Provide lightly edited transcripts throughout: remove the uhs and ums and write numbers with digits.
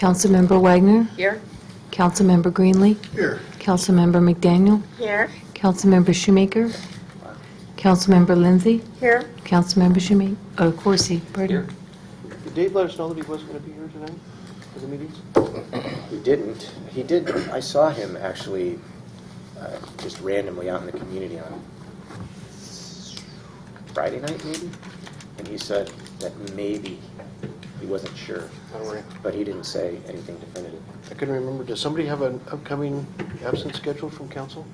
Councilmember Wagner, Here. Councilmember Greenlee, Here. Councilmember McDaniel, Here. Councilmember Shoemaker, Councilmember Lindsay, Here. Councilmember Shoemaker, Corsi, pardon. Did Dave let us know that he wasn't going to be here tonight for the meetings? He didn't. He did. I saw him actually just randomly out in the community on Friday night, maybe, and he said that maybe he wasn't sure, but he didn't say anything definitive. I couldn't remember. Does somebody have an upcoming absence scheduled from council?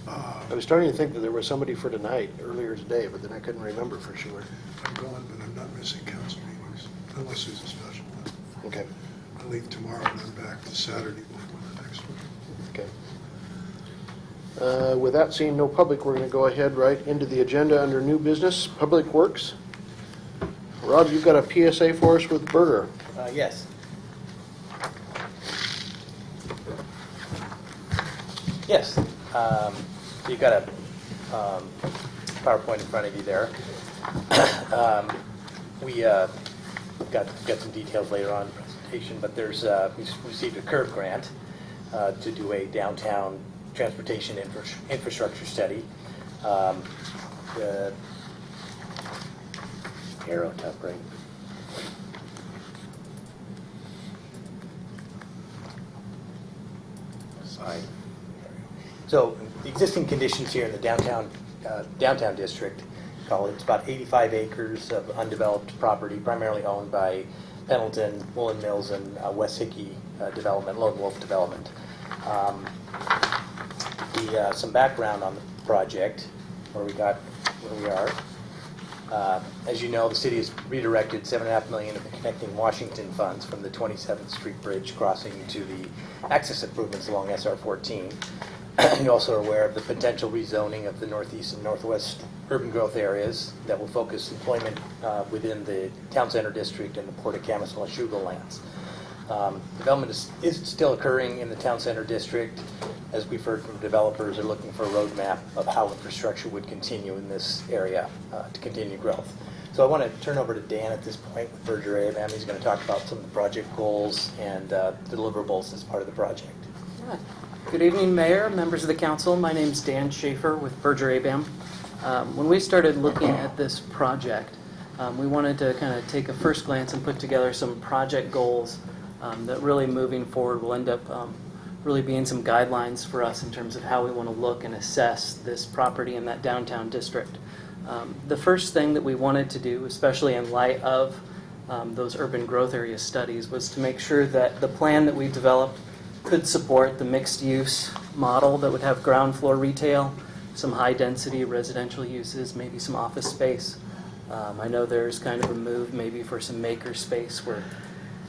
I was starting to think that there was somebody for tonight earlier today, but then I couldn't remember for sure. I'm going, but I'm not missing council meetings, unless there's a special one. Okay. I leave tomorrow and then back to Saturday morning of the next week. Okay. With that seeing no public, we're going to go ahead right into the agenda under new business, Public Works. Rob, you've got a PSA for us with Berger. Yes. Yes. So you've got a PowerPoint in front of you there. We got some details later on in the presentation, but there's we received a CURB grant to do a downtown transportation infrastructure study. The Arrow top right. Slide. So the existing conditions here in the downtown district, it's about 85 acres of undeveloped property, primarily owned by Pendleton, Woolen Mills, and West Hickey development, Lone Wolf development. Some background on the project, where we are. As you know, the city has redirected $7.5 million of the Connecting Washington funds from the 27th Street Bridge crossing to the access improvements along SR 14. You also are aware of the potential rezoning of the northeast and northwest urban growth areas that will focus employment within the town center district and the Port of Camas-Washougal lands. Development is still occurring in the town center district. As we've heard from developers, are looking for a roadmap of how infrastructure would continue in this area to continue growth. So I want to turn over to Dan at this point with Berger ABM. He's going to talk about some of the project goals and deliverables as part of the project. Good evening, Mayor, members of the council. My name is Dan Schaefer with Berger ABM. When we started looking at this project, we wanted to kind of take a first glance and put together some project goals that really moving forward will end up really being some guidelines for us in terms of how we want to look and assess this property in that downtown district. The first thing that we wanted to do, especially in light of those urban growth area studies, was to make sure that the plan that we developed could support the mixed use model that would have ground floor retail, some high density residential uses, maybe some office space. I know there's kind of a move maybe for some maker space where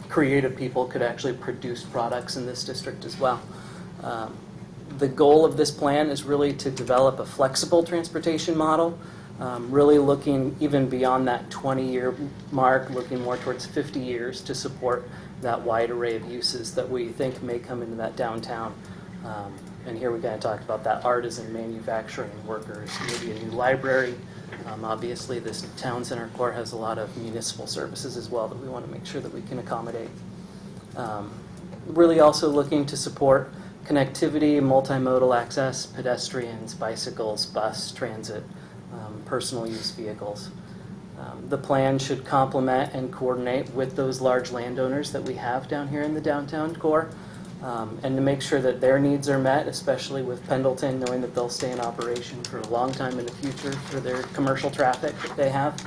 creative people could actually produce products in this district as well. The goal of this plan is really to develop a flexible transportation model, really looking even beyond that 20-year mark, looking more towards 50 years to support that wide array of uses that we think may come into that downtown. And here we kind of talked about that artisan manufacturing workers, maybe a new library. Obviously, this town center core has a lot of municipal services as well that we want to make sure that we can accommodate. Really also looking to support connectivity, multimodal access, pedestrians, bicycles, bus, transit, personal use vehicles. The plan should complement and coordinate with those large landowners that we have down here in the downtown core, and to make sure that their needs are met, especially with Pendleton, knowing that they'll stay in operation for a long time in the future for their commercial traffic that they have,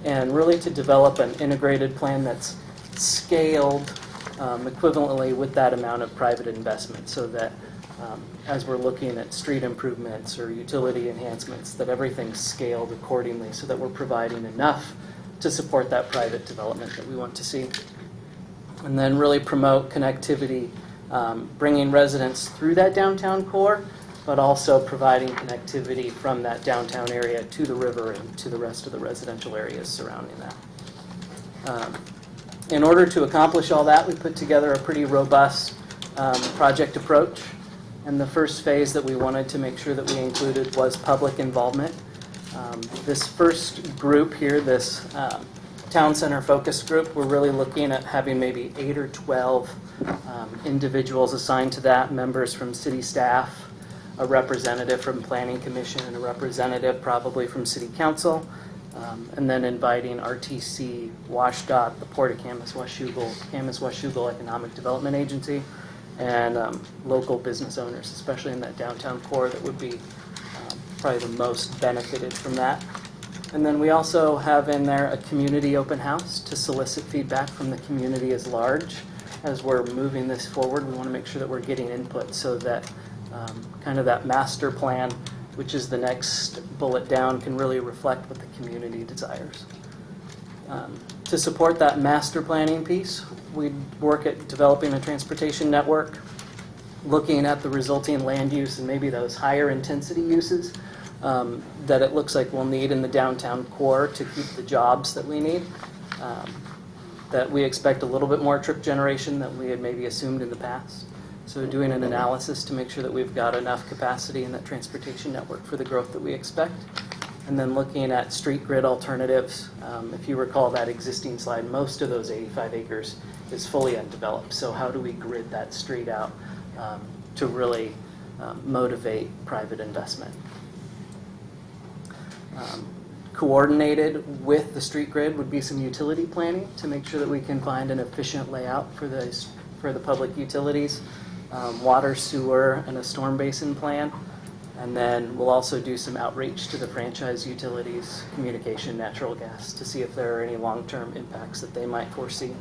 and really to develop an integrated plan that's scaled equivalently with that amount of private investment, so that as we're looking at street improvements or utility enhancements, that everything's scaled accordingly so that we're providing enough to support that private development that we want to see. And then really promote connectivity, bringing residents through that downtown core, but also providing connectivity from that downtown area to the river and to the rest of the residential areas surrounding that. In order to accomplish all that, we put together a pretty robust project approach. And the first phase that we wanted to make sure that we included was public involvement. This first group here, this town center focus group, we're really looking at having maybe 8 or 12 individuals assigned to that, members from city staff, a representative from Planning Commission, and a representative probably from City Council, and then inviting RTC, WashDOT, the Port of Kamas-Washougal Economic Development Agency, and local business owners, especially in that downtown core that would be probably the most benefited from that. And then we also have in there a community open house to solicit feedback from the community as large. As we're moving this forward, we want to make sure that we're getting input so that kind of that master plan, which is the next bullet down, can really reflect what the community desires. To support that master planning piece, we work at developing a transportation network, looking at the resulting land use and maybe those higher intensity uses that it looks like we'll need in the downtown core to keep the jobs that we need. That we expect a little bit more trip generation than we had maybe assumed in the past. So doing an analysis to make sure that we've got enough capacity in that transportation network for the growth that we expect. And then looking at street grid alternatives. If you recall that existing slide, most of those 85 acres is fully undeveloped. So how do we grid that street out to really motivate private investment? Coordinated with the street grid would be some utility planning to make sure that we can find an efficient layout for the public utilities, water, sewer, and a storm basin plan. And then we'll also do some outreach to the franchise utilities, communication, natural gas, to see if there are any long-term impacts that they might foresee.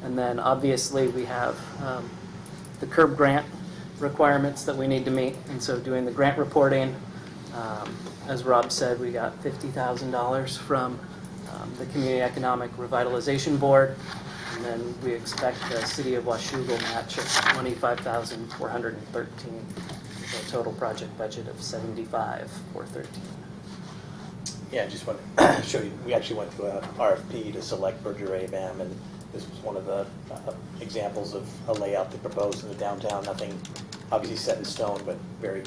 And then obviously we have the curb grant requirements that we need to meet. And so doing the grant reporting, as Rob said, we got $50,000 from the Community Economic Revitalization Board. And then we expect the City of Washougal match of $25,413. A total project budget of $75,413. Yeah, I just want to show you, we actually went through an RFP to select Berger ABAM, and this was one of the examples of a layout they proposed in the downtown. Nothing obviously set in stone, but very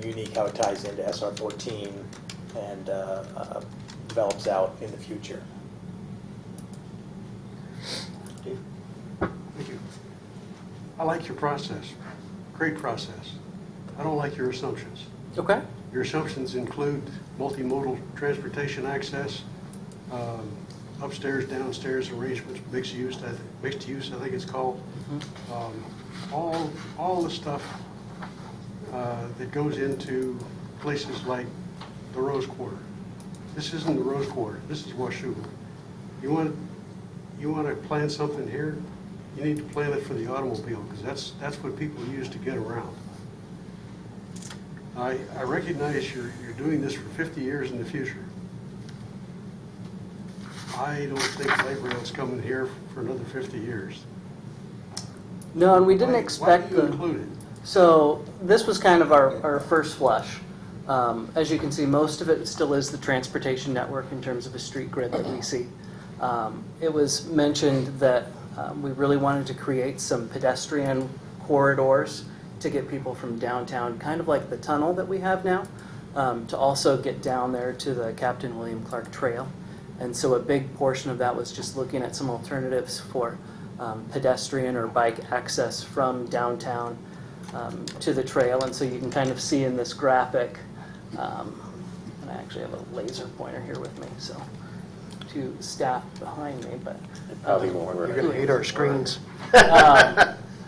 unique how it ties into SR 14 and develops out in the future. Dave? Thank you. I like your process. Great process. I don't like your assumptions. Okay. Your assumptions include multimodal transportation access, upstairs, downstairs arrangements, mixed use, I think it's called. All the stuff that goes into places like the Rose Quarter. This isn't the Rose Quarter. This is Washougal. You want to plan something here, you need to plan it for the automobile, because that's what people use to get around. I recognize you're doing this for 50 years in the future. I don't think light rail's coming here for another 50 years. No, and we didn't expect Why do you include it? So this was kind of our first flush. As you can see, most of it still is the transportation network in terms of a street grid that we see. It was mentioned that we really wanted to create some pedestrian corridors to get people from downtown, kind of like the tunnel that we have now, to also get down there to the Captain William Clark Trail. And so a big portion of that was just looking at some alternatives for pedestrian or bike access from downtown to the trail. And so you can kind of see in this graphic, and I actually have a laser pointer here with me, so to staff behind me, but Probably won't You're work. going to hate our screens.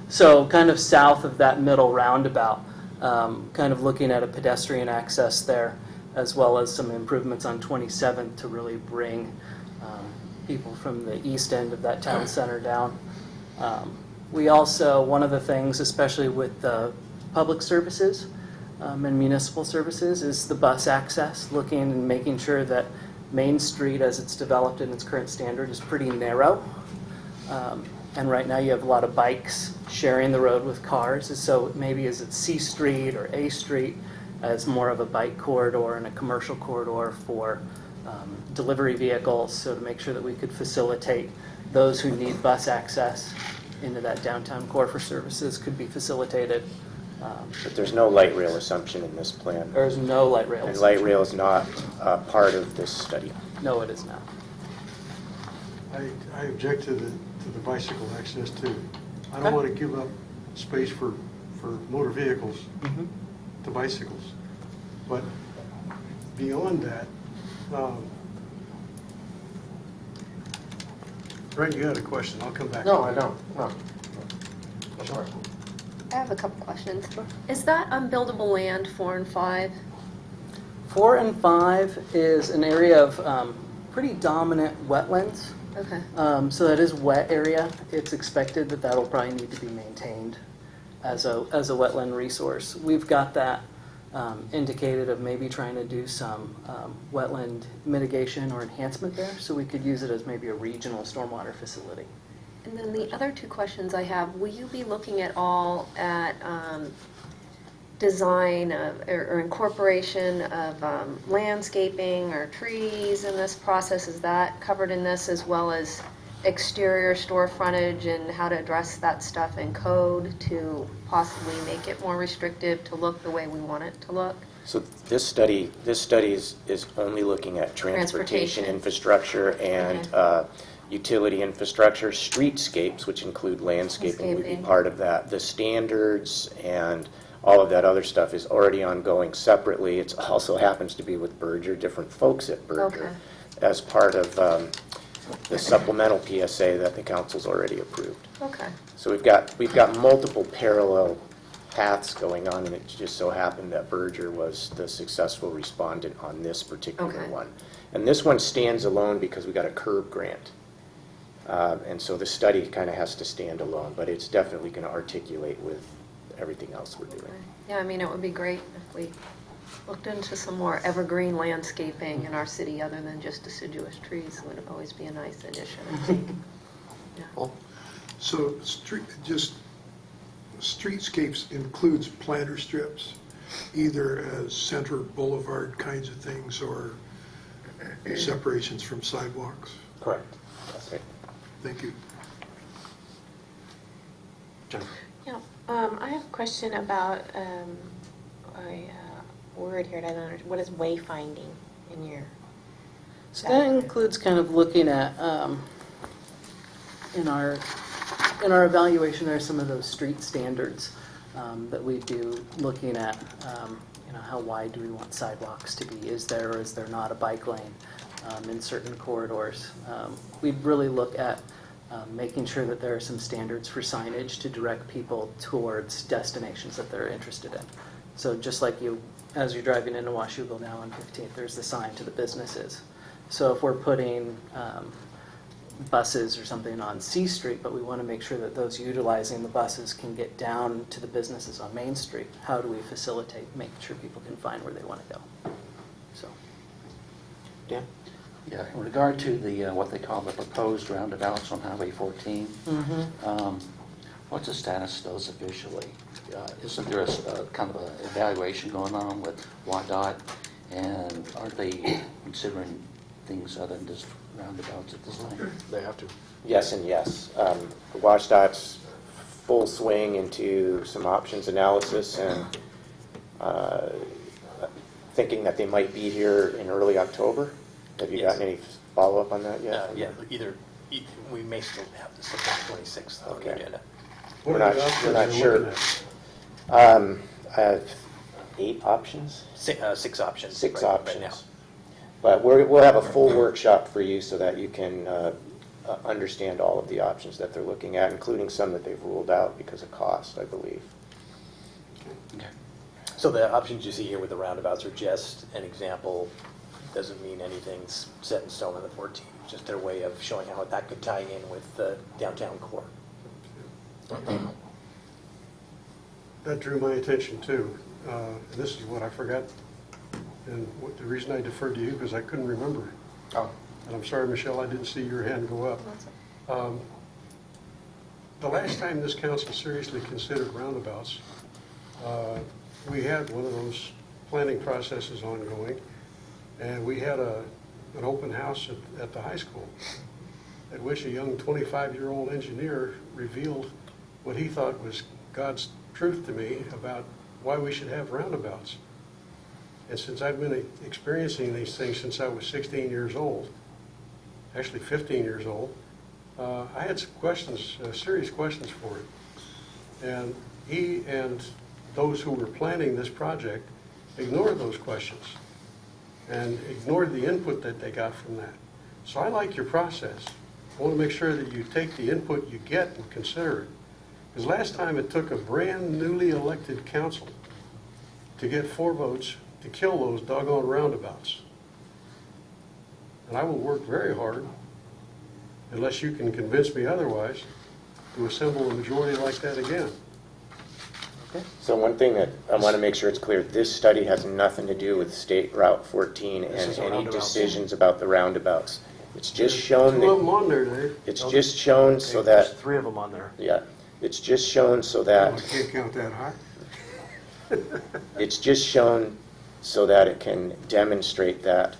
so kind of south of that middle roundabout, kind of looking at a pedestrian access there, as well as some improvements on 27th to really bring people from the east end of that town center down. We also, one of the things, especially with the public services and municipal services, is the bus access, looking and making sure that Main Street, as it's developed in its current standard, is pretty narrow. And right now you have a lot of bikes sharing the road with cars. So maybe is it C Street or A Street as more of a bike corridor and a commercial corridor for delivery vehicles, so to make sure that we could facilitate those who need bus access into that downtown core for services could be facilitated. But there's no light rail assumption in this plan. There's no light rail. And light rail is not part of this study. No, it is not. I object to the bicycle access too. I don't Okay. want to give up space for motor vehicles to bicycles. But beyond that, Brent, you had a question, I'll come back. No, I don't, no. Sure. I have a couple questions. Is that unbuildable land 4 and 5? 4 and 5 is an area of pretty dominant wetlands. Okay. So that is wet area. It's expected that that'll probably need to be maintained as a wetland resource. We've got that indicated of maybe trying to do some wetland mitigation or enhancement there, so we could use it as maybe a regional stormwater facility. And then the other two questions I have, will you be looking at all at design or incorporation of landscaping or trees in this process? Is that covered in this, as well as exterior store frontage and how to address that stuff in code to possibly make it more restrictive to look the way we want it to look? So this study is only looking at transportation Transportation. infrastructure and Okay. utility infrastructure. Streetscapes, which include landscaping, would be Landscaping. part of that. The standards and all of that other stuff is already ongoing separately. It also happens to be with Berger, different folks at Berger, Okay. as part of the supplemental PSA that the council's already approved. Okay. So we've got multiple parallel paths going on, and it just so happened that Berger was the successful respondent on this particular Okay. one. And this one stands alone because we got a curb grant. And so the study kind of has to stand alone, but it's definitely going to articulate with everything else we're doing. Yeah, I mean, it would be great if we looked into some more evergreen landscaping in our city other than just deciduous trees. It would always be a nice addition, I think. So streetscapes includes planter strips, either as center boulevard kinds of things or separations from sidewalks. Correct. Okay. Thank you. Jennifer? Yeah, I have a question about a word here. I don't understand. What is wayfinding in your? So that includes kind of looking at, in our evaluation, there are some of those street standards that we do, looking at, how wide do we want sidewalks to be? Is there or is there not a bike lane in certain corridors? We'd really look at making sure that there are some standards for signage to direct people towards destinations that they're interested in. So just like as you're driving into Washougal now on 15th, there's the sign to the businesses. So if we're putting buses or something on C Street, but we want to make sure that those utilizing the buses can get down to the businesses on Main Street, how do we facilitate making sure people can find where they want to go? So. Dan? Yeah, in regard to the, what they call the proposed roundabouts on Highway 14, what's the status of those officially? Isn't there a kind of an evaluation going on with WDOT, and aren't they considering things other than just roundabouts at this time? They have to. Yes and yes. WashDOT's full swing into some options analysis and thinking that they might be here in early October. Have you Yes. gotten any follow-up on that yet? Yeah, we may still have the September 26th on the Okay. agenda. What We're are not- the we're options not you're sure. looking at? I have 8 options. Six options. Six right options. now. But we'll have a full workshop for you so that you can understand all of the options that they're looking at, including some that they've ruled out because of cost, I believe. So the options you see here with the roundabouts are just an example. Doesn't mean anything's set in stone on the 14th. It's just their way of showing how that could tie in with the downtown core. That drew my attention too. And this is what I forgot. And the reason I deferred to you, because I couldn't remember. Oh. And I'm sorry, Michelle, I didn't see your hand go up. The last time this council seriously considered roundabouts, we had one of those planning processes ongoing, and we had an open house at the high school, at which a young 25-year-old engineer revealed what he thought was God's truth to me about why we should have roundabouts. And since I've been experiencing these things since I was 16 years old, actually 15 years old, I had some questions, serious questions for him. And he and those who were planning this project ignored those questions and ignored the input that they got from that. So I like your process. I want to make sure that you take the input you get and consider it. Because last time it took a brand newly elected council to get 4 votes to kill those doggone roundabouts. And I will work very hard, unless you can convince me otherwise, to assemble a majority like that again. So one thing that I want to make sure it's clear, this study has nothing to do with State Route 14 This and is a any roundabout. decisions about the roundabouts. It's just shown Two of them that, on there, Dave. it's just shown so There's that, 3 of them on there. yeah, it's just shown so Oh, that I can't count that high. It's just shown so that it can demonstrate that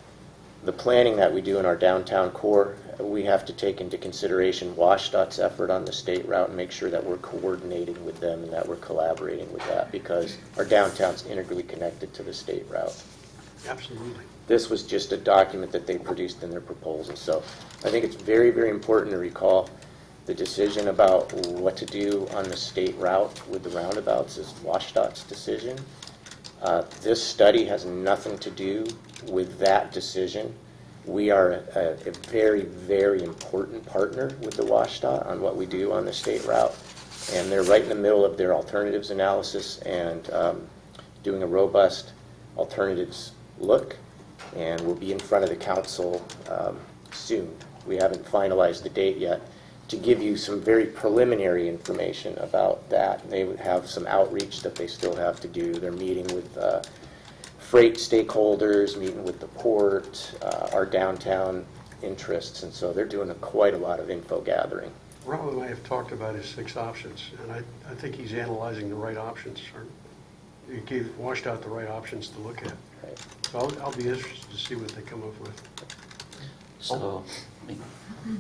the planning that we do in our downtown core, we have to take into consideration WashDOT's effort on the state route and make sure that we're coordinating with them and that we're collaborating with that, because our downtown's integrally connected to the state route. Absolutely. This was just a document that they produced in their proposal. So I think it's very, very important to recall the decision about what to do on the state route with the roundabouts is WashDOT's decision. This study has nothing to do with that decision. We are a very, very important partner with the WashDOT on what we do on the state route. And they're right in the middle of their alternatives analysis and doing a robust alternatives look. And we'll be in front of the council soon. We haven't finalized the date yet, to give you some very preliminary information about that. They would have some outreach that they still have to do. They're meeting with freight stakeholders, meeting with the port, our downtown interests, and so they're doing quite a lot of info gathering. Rob and I have talked about his 6 options, and I think he's analyzing the right options, or he washed out the right options to look at. Right. So I'll be interested to see what they come up with. So, I mean,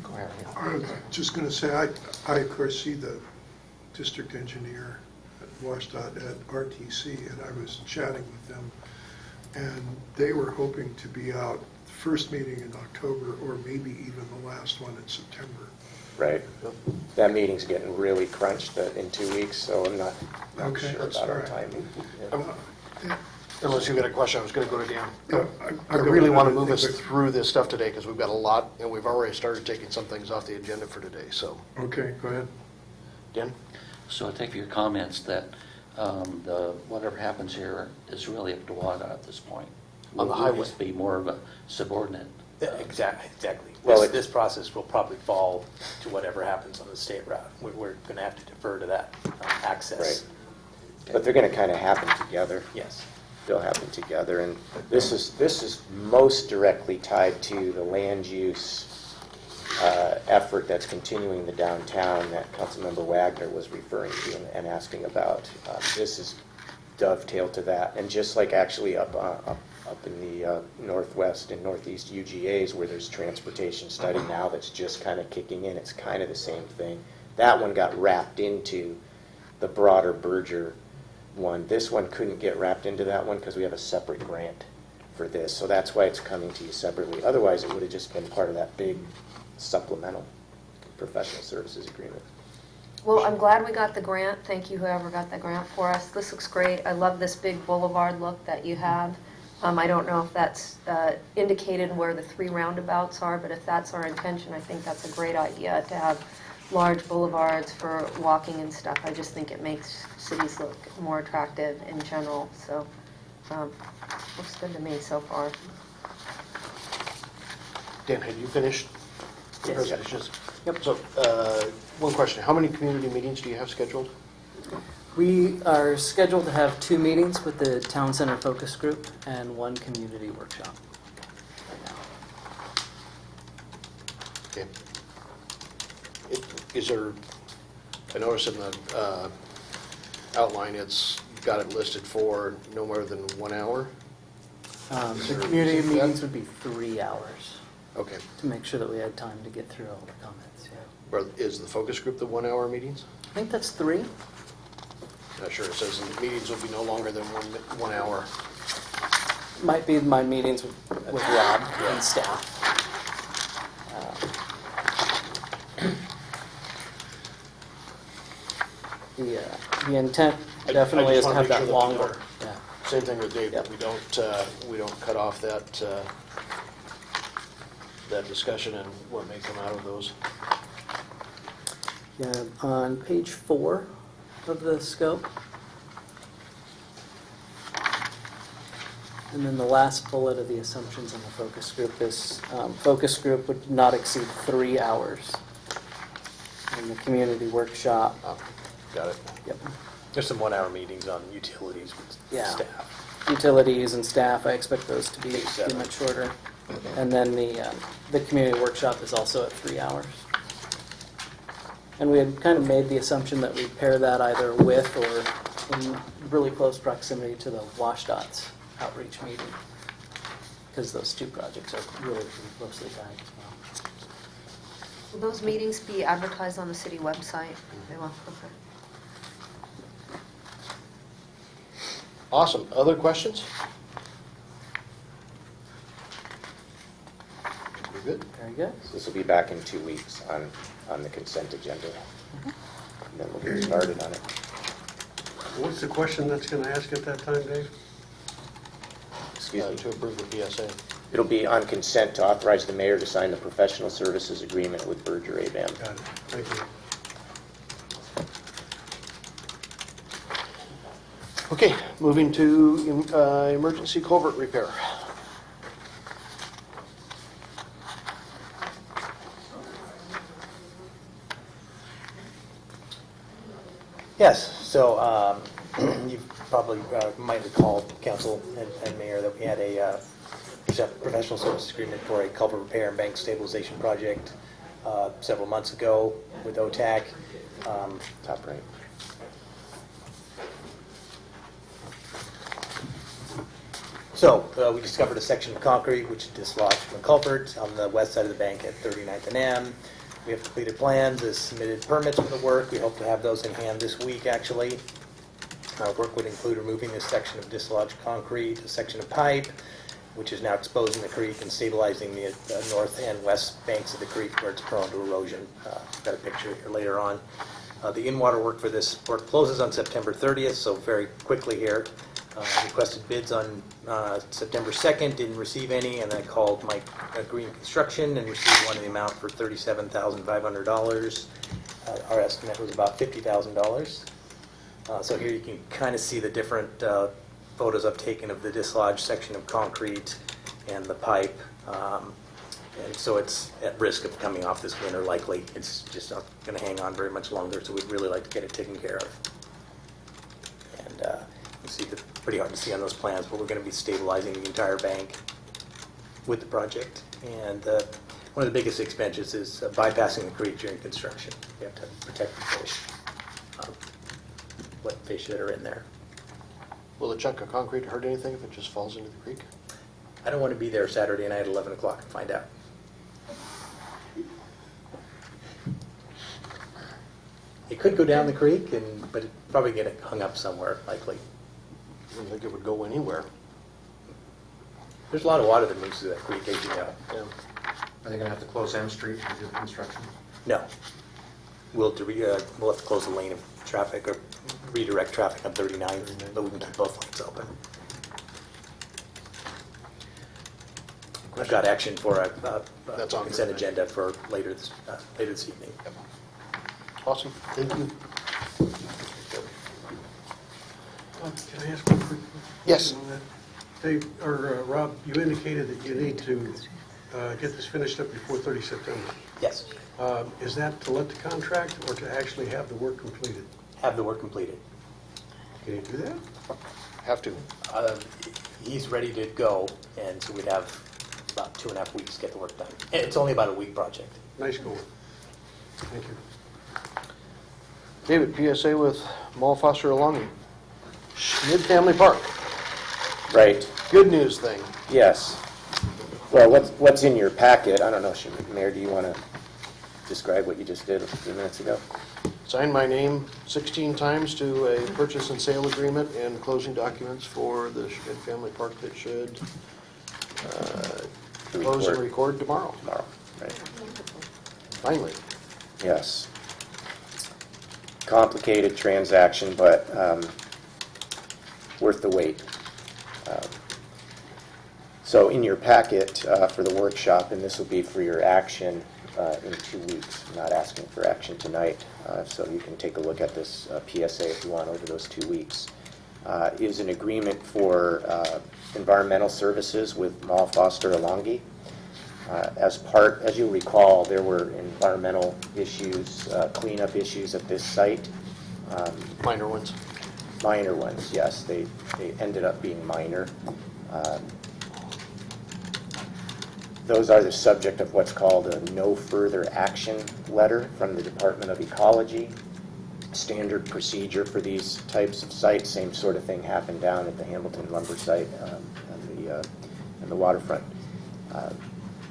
go ahead. yeah. I was just going to say, I of course see the district engineer at WashDOT at RTC, and I was chatting with them, and they were hoping to be out the first meeting in October, or maybe even the last one in September. Right. That meeting's getting really crunched in 2 weeks, so I'm not Okay, sure that's about our all right. timing. Unless you've got a question, I was going to go to Dan. Yeah, I got really want to another move us thing, but- through this stuff today because we've got a lot, and we've already started taking some things off the agenda for today, so. Okay, go ahead. Dan? So I take for your comments that whatever happens here is really up to WADA at this point. On the We'll highway. just be more of a subordinate. Exactly. Well, This process will probably fall to whatever happens on the state route. We're going to have to defer to that access. Right. But they're going to kind of happen together. Yes. They'll happen together, and this is most directly tied to the land use effort that's continuing in the downtown that Councilmember Wagner was referring to and asking about. This is dovetailed to that, and just like actually up in the northwest and northeast UGAs where there's transportation study now that's just kind of kicking in, it's kind of the same thing. That one got wrapped into the broader Berger one. This one couldn't get wrapped into that one because we have a separate grant for this, so that's why it's coming to you separately. Otherwise, it would have just been part of that big supplemental professional services agreement. Well, I'm glad we got the grant. Thank you, whoever got the grant for us. This looks great. I love this big boulevard look that you have. I don't know if that's indicated where the 3 roundabouts are, but if that's our intention, I think that's a great idea to have large boulevards for walking and stuff. I just think it makes cities look more attractive in general, so looks good to me so far. Dan, had you finished? the Yes. presentations? Yep. So, one question, how many community meetings do you have scheduled? We are scheduled to have 2 meetings with the Town Center Focus Group and 1 community workshop right now. Okay. Is there, I noticed in the outline, you've got it listed for no more than 1 hour? The community meetings would be 3 hours Okay. to make sure that we had time to get through all the comments, yeah. Or is the focus group the 1 hour meetings? I think that's 3. Not sure, it says the meetings will be no longer than 1 hour. Might be my meetings with Rob and staff. The intent definitely I is just to wanna have make that sure longer. Yeah. Same thing with Dave, that Yep. we don't cut off that discussion and what may come out of those. Yeah, on page 4 of the scope. And then the last bullet of the assumptions in the focus group is, focus group would not exceed 3 hours. And the community workshop, Oh, got it. yep. There's some 1-hour meetings on utilities with Yeah. staff. Utilities and staff, I expect those to be Seven. much shorter. And then the community workshop is also at 3 hours. And we had kind of made the assumption that we'd pair that either with or in really close proximity to the WashDOT's outreach meeting, because those two projects are really closely tied as well. Will those meetings be advertised on the city website? They will, okay. Awesome. Other questions? We good? Very good. This will be back in 2 weeks on the consent agenda. And then we'll get started on it. What's the question that's going to ask at that time, Dave? Excuse me. To approve the PSA. It'll be on consent to authorize the mayor to sign the professional services agreement with Berger ABAM. Got it. Thank you. Okay, moving to emergency culvert repair. Yes, so you probably might recall, council and mayor, that we had a professional services agreement for a culvert repair and bank stabilization project several months ago with OTAC. Top right. So we discovered a section of concrete which dislodged from a culvert on the west side of the bank at 39th and M. We have completed plans, has submitted permits for the work. We hope to have those in hand this week, actually. Our work would include removing this section of dislodged concrete, a section of pipe, which is now exposing the creek and stabilizing the north and west banks of the creek where it's prone to erosion. Got a picture here later on. The in-water work for this work closes on September 30th, so very quickly here. Requested bids on September 2nd, didn't receive any, and I called Mike Green Construction and received one in the amount for $37,500. Our estimate was about $50,000. So here you can kind of see the different photos I've taken of the dislodged section of concrete and the pipe. And so it's at risk of coming off this winter likely. It's just not going to hang on very much longer, so we'd really like to get it taken care of. And you see, it's pretty hard to see on those plans, but we're going to be stabilizing the entire bank with the project. And one of the biggest expenses is bypassing the creek during construction. You have to protect the fish, what fish that are in there. Will the chunk of concrete hurt anything if it just falls into the creek? I don't want to be there Saturday night at 11 o'clock and find out. It could go down the creek, but it'd probably get hung up somewhere, likely. I don't think it would go anywhere. There's a lot of water that moves through that creek, as you know. Yeah. Are they going to have to close M Street to do the construction? No. We'll have to close the lane of traffic or redirect traffic on 39th, but we can keep both lanes open. I've got action for a That's on consent good. agenda for later this evening. Awesome, thank you. Can I ask one quick question? Yes. on that? Dave, or Rob, you indicated that you need to get this finished up before 30 September. Yes, Is that to let the contract or to actually have the work completed? have the work completed. Can you do that? Have to. He's ready to go, and so we'd have about 2.5 weeks to get the work done. And it's only about a week project. Nice going. Thank you. David, PSA with Mall Foster Longing. Schmid Family Park. Right, Good news thing. yes. Well, what's in your packet, I don't know, Mayor, do you want to describe what you just did a few minutes ago? Signed my name 16 times to a purchase and sale agreement and closing documents for the Schmid Family Park that should close and record tomorrow. Tomorrow, right, Finally. yes. complicated transaction, but worth the wait. So in your packet for the workshop, and this will be for your action in 2 weeks. I'm not asking for action tonight, so you can take a look at this PSA if you want over those 2 weeks. Is an agreement for environmental services with Mall Foster Alongi. As you'll recall, there were environmental issues, cleanup issues at this site. Minor ones. Minor ones, yes. They ended up being minor. Those are the subject of what's called a no further action letter from the Department of Ecology. Standard procedure for these types of sites. Same sort of thing happened down at the Hamilton lumber site on the waterfront.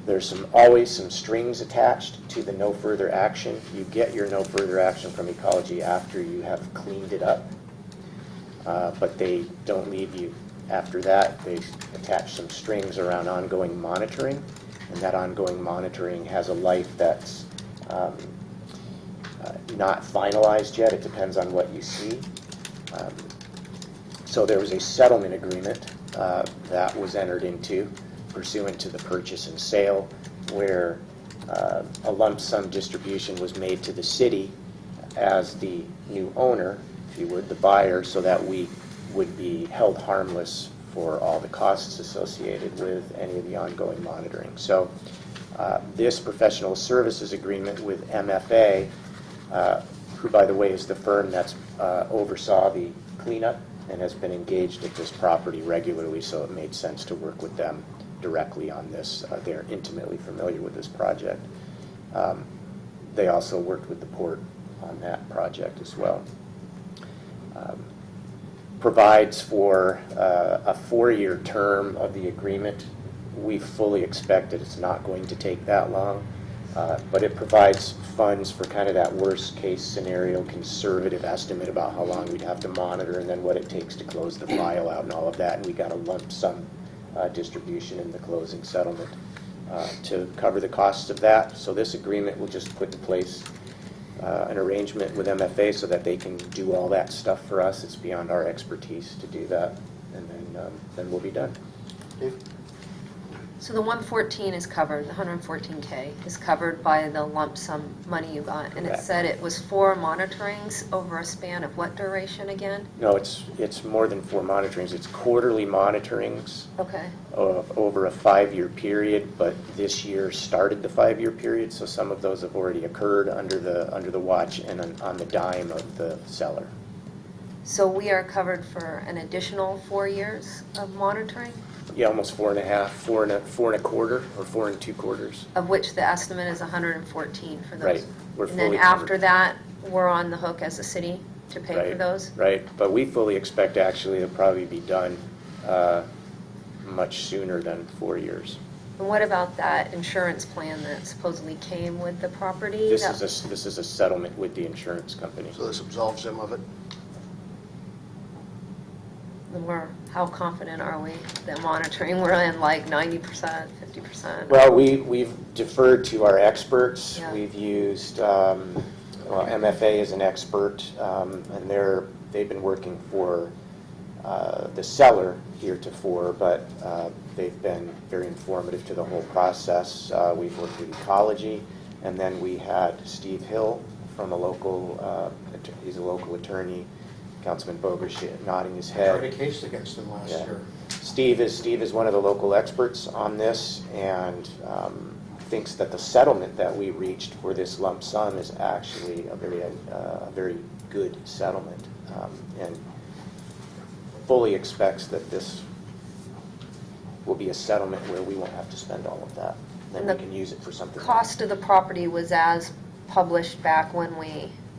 There's always some strings attached to the no further action. You get your no further action from Ecology after you have cleaned it up, but they don't leave you after that. They attach some strings around ongoing monitoring, and that ongoing monitoring has a life that's not finalized yet. It depends on what you see. So there was a settlement agreement that was entered into pursuant to the purchase and sale, where a lump sum distribution was made to the city as the new owner, if you would, the buyer, so that we would be held harmless for all the costs associated with any of the ongoing monitoring. So this professional services agreement with MFA, who, by the way, is the firm that's oversaw the cleanup and has been engaged at this property regularly, so it made sense to work with them directly on this. They're intimately familiar with this project. They also worked with the port on that project as well. Provides for a 4-year term of the agreement. We fully expect that it's not going to take that long, but it provides funds for kind of that worst case scenario, conservative estimate about how long we'd have to monitor and then what it takes to close the file out and all of that. And we got a lump sum distribution in the closing settlement to cover the costs of that. So this agreement will just put in place an arrangement with MFA so that they can do all that stuff for us. It's beyond our expertise to do that, and then we'll be done. Dave? So the 114 is covered, the 114K is covered by the lump sum money you got, and it Correct. said it was 4 monitorings over a span of what duration again? No, it's more than 4 monitorings. It's quarterly monitorings Okay. of over a 5-year period, but this year started the 5-year period, so some of those have already occurred under the watch and on the dime of the seller. So we are covered for an additional 4 years of monitoring, Yeah, almost 4.5, 4 and a quarter, or 4 2/4. of which the estimate is 114 for those. Right. We're And then fully after covered. that, we're on the hook as a city to pay for Right, those? Right, but we fully expect actually to probably be done much sooner than 4 years. And what about that insurance plan that supposedly came with the property? This That- is a settlement with the insurance company. So this absolves them of it? How confident are we that monitoring, we're in like 90%, 50%? Well, we've deferred to our experts. Yeah. We've used, MFA is an expert, and they've been working for the seller heretofore, but they've been very informative to the whole process. We've worked with Ecology, and then we had Steve Hill from he's a local attorney, Councilman Boger's nodding his head. Tried a case against them last Yeah. year. Steve is one of the local experts on this, and thinks that the settlement that we reached for this lump sum is actually a very good settlement, and fully expects that this will be a settlement where we won't have to spend all of that. Then And we the can use it for something else. Cost of the property was as published back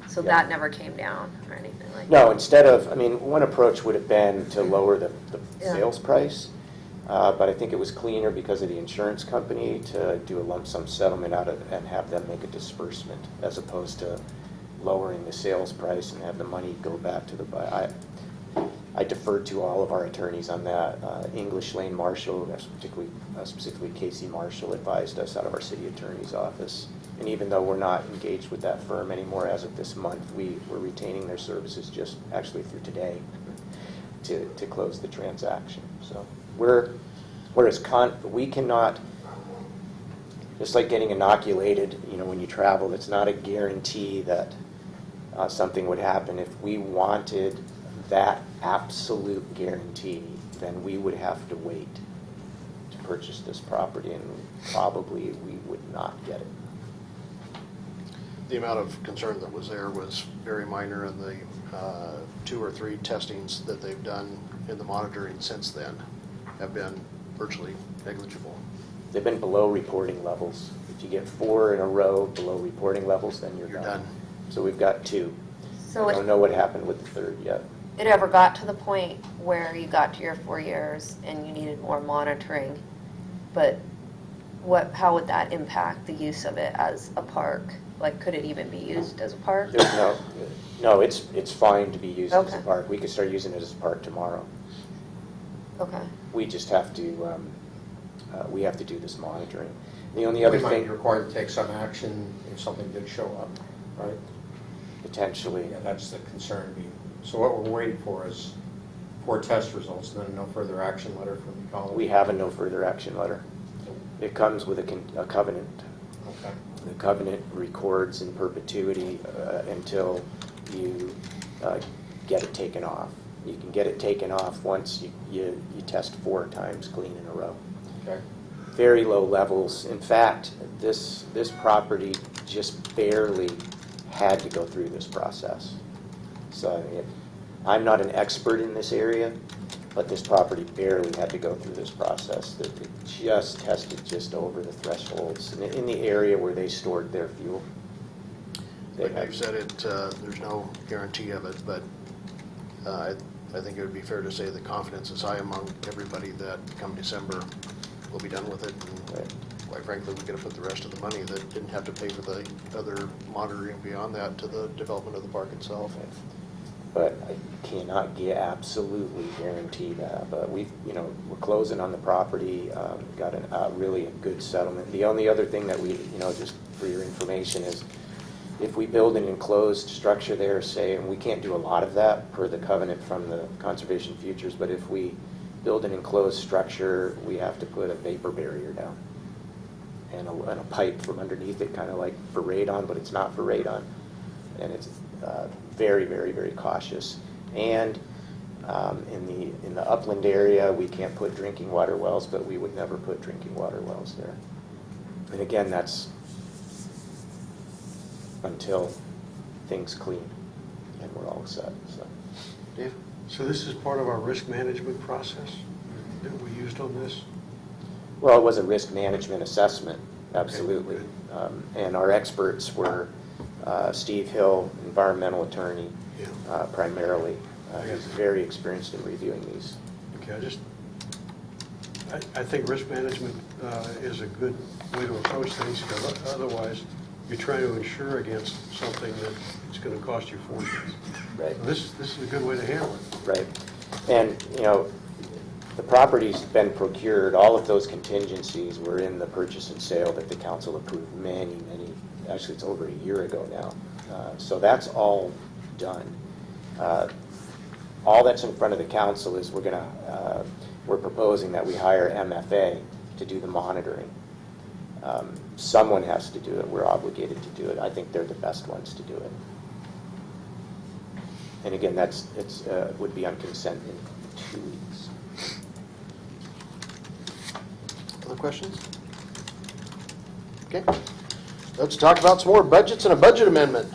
so Yeah. that never came down or anything like that? No, one approach would have been to lower the Yeah. sales price, but I think it was cleaner because of the insurance company to do a lump sum settlement and have them make a disbursement, as opposed to lowering the sales price and have the money go back to the buyer. I deferred to all of our attorneys on that. English Lane Marshall, specifically Casey Marshall, advised us out of our city attorney's office. And even though we're not engaged with that firm anymore as of this month, we're retaining their services just actually through today to close the transaction. So we cannot, just like getting inoculated, you know, when you travel, it's not a guarantee that something would happen. If we wanted that absolute guarantee, then we would have to wait to purchase this property, and probably we would not get it. The amount of concern that was there was very minor, and the 2 or 3 testings that they've done in the monitoring since then have been virtually negligible. They've been below reporting levels. If you get 4 in a row below reporting levels, then you're done. So we've got 2. So I don't know what happened with the third yet. it ever got to the point where you got to your 4 years and you needed more monitoring, but how would that impact the use of it as a park? Like, could it even be used as a park? There's no, it's fine to be used as a Okay. park. We could start using it as a park tomorrow. Okay. We just have to, we have to do this monitoring. The only other We might be thing, required to take some action if something did show up, right? potentially, Yeah, that's the concern. So what we're waiting for is 4 test results and then no further action letter from the college? we have a no further action letter. It comes with a covenant. Okay. The covenant records in perpetuity until you get it taken off. You can get it taken off once you test 4 times clean in a row. Okay. Very low levels. In fact, this property just barely had to go through this process. So I'm not an expert in this area, but this property barely had to go through this process. It just tested just over the thresholds in the area where they stored their fuel. Like Dave said, there's no guarantee of it, but I think it would be fair to say the confidence is high among everybody that come December, we'll be done with it. And quite frankly, we could have put the rest of the money that didn't have to pay for the other monitoring beyond that to the development of the park itself. But I cannot absolutely guarantee that. But we're closing on the property, got really a good settlement. The only other thing that we, just for your information, is if we build an enclosed structure there, say, and we can't do a lot of that per the covenant from the Conservation Futures, but if we build an enclosed structure, we have to put a vapor barrier down and a pipe from underneath it, kind of like for radon, but it's not for radon. And it's very, very, very cautious. And in the upland area, we can't put drinking water wells, but we would never put drinking water wells there. And again, that's until things clean and we're all set. So, Dave? So this is part of our risk management process that we used on this? well, it was a risk management assessment, absolutely. And our experts were Steve Hill, environmental attorney, primarily. He's very experienced in reviewing these. Okay, I think risk management is a good way to approach things, because otherwise you're trying to insure against something that it's going to cost you fortunes. Right. This is a good way to handle it. Right. And, the property's been procured. All of those contingencies were in the purchase and sale that the council approved actually it's over a year ago now. So that's all done. All that's in front of the council is we're proposing that we hire MFA to do the monitoring. Someone has to do it. We're obligated to do it. I think they're the best ones to do it. And again, it would be on consent in 2 weeks. Other questions? Okay. Let's talk about some more budgets and a budget amendment.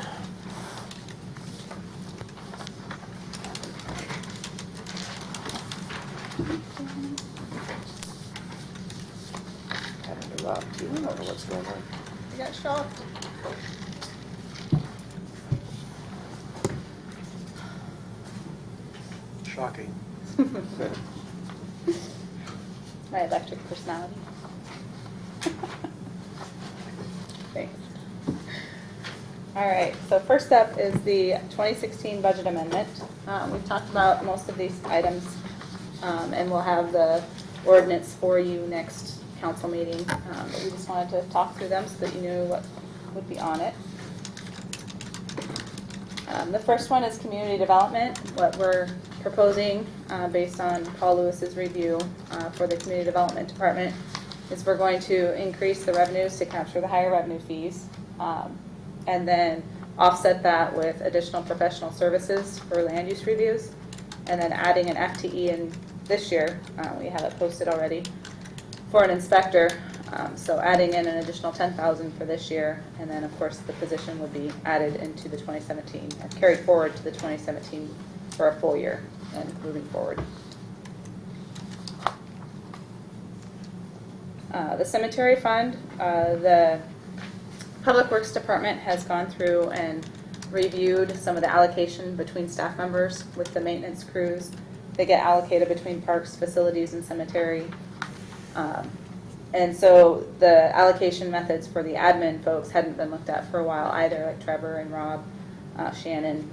Kind of rough, too. I don't know what's going on. I got shocked. Shocking. My electric personality. Thanks. All right, so first up is the 2016 budget amendment. We've talked about most of these items, and we'll have the ordinance for you next council meeting. But we just wanted to talk through them so that you knew would be on it. The first one is community development. What we're proposing, based on Paul Lewis's review for the community development department, is we're going to increase the revenues to capture the higher revenue fees, and then offset that with additional professional services for land use reviews, and then adding an FTE in this year. We have it posted already for an inspector. So adding in an additional $10,000 for this year, and then of course the position would be added into the 2017, or carried forward to the 2017 for a full year and moving forward. The cemetery fund, the Public Works Department has gone through and reviewed some of the allocation between staff members with the maintenance crews. They get allocated between parks, facilities, and cemetery. And so the allocation methods for the admin folks hadn't been looked at for a while either, like Trevor and Rob, Shannon,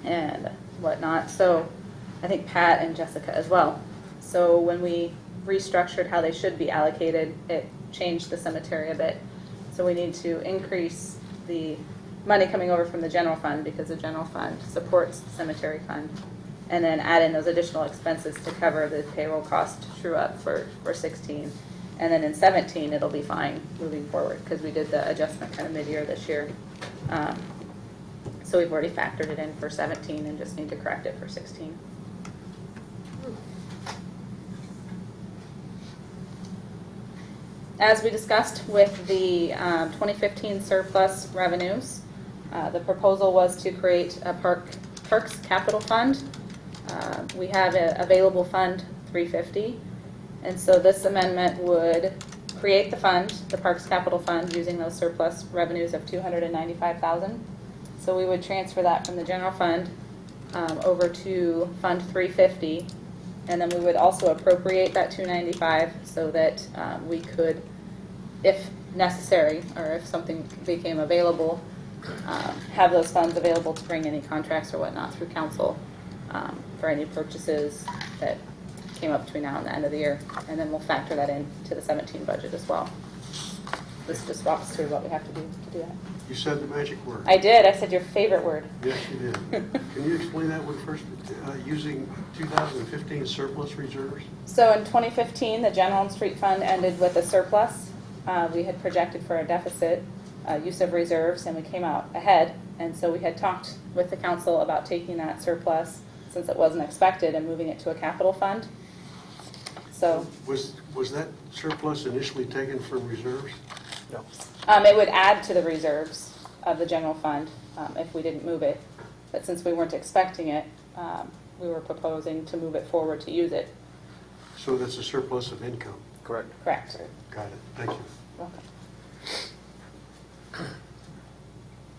and whatnot. So I think Pat and Jessica as well. So when we restructured how they should be allocated, it changed the cemetery a bit. So we need to increase the money coming over from the general fund because the general fund supports the cemetery fund, and then add in those additional expenses to cover the payroll cost true up for 16. And then in 17, it'll be fine moving forward because we did the adjustment kind of mid-year this year. So we've already factored it in for 17 and just need to correct it for 16. As we discussed with the 2015 surplus revenues, the proposal was to create a Parks Capital Fund. We have an available fund 350. And so this amendment would create the fund, the Parks Capital Fund, using those surplus revenues of $295,000. So we would transfer that from the general fund over to Fund 350, and then we would also appropriate that $295 so that we could, if necessary, or if something became available, have those funds available to bring any contracts or whatnot through council for any purchases that came up between now and the end of the year, and then we'll factor that into the 17 budget as well. This just walks through what we have to do that. You said the magic word. I did. I said your favorite word. Yes, you did. Can you explain that one first, using 2015 surplus reserves? So in 2015, the general and street fund ended with a surplus. We had projected for a deficit use of reserves, and we came out ahead. And so we had talked with the council about taking that surplus, since it wasn't expected, and moving it to a capital fund. So Was that surplus initially taken from reserves? No. it would add to the reserves of the general fund if we didn't move it. But since we weren't expecting it, we were proposing to move it forward to use it. So that's a surplus of income. Correct. Correct. Got it. Thank you. Welcome.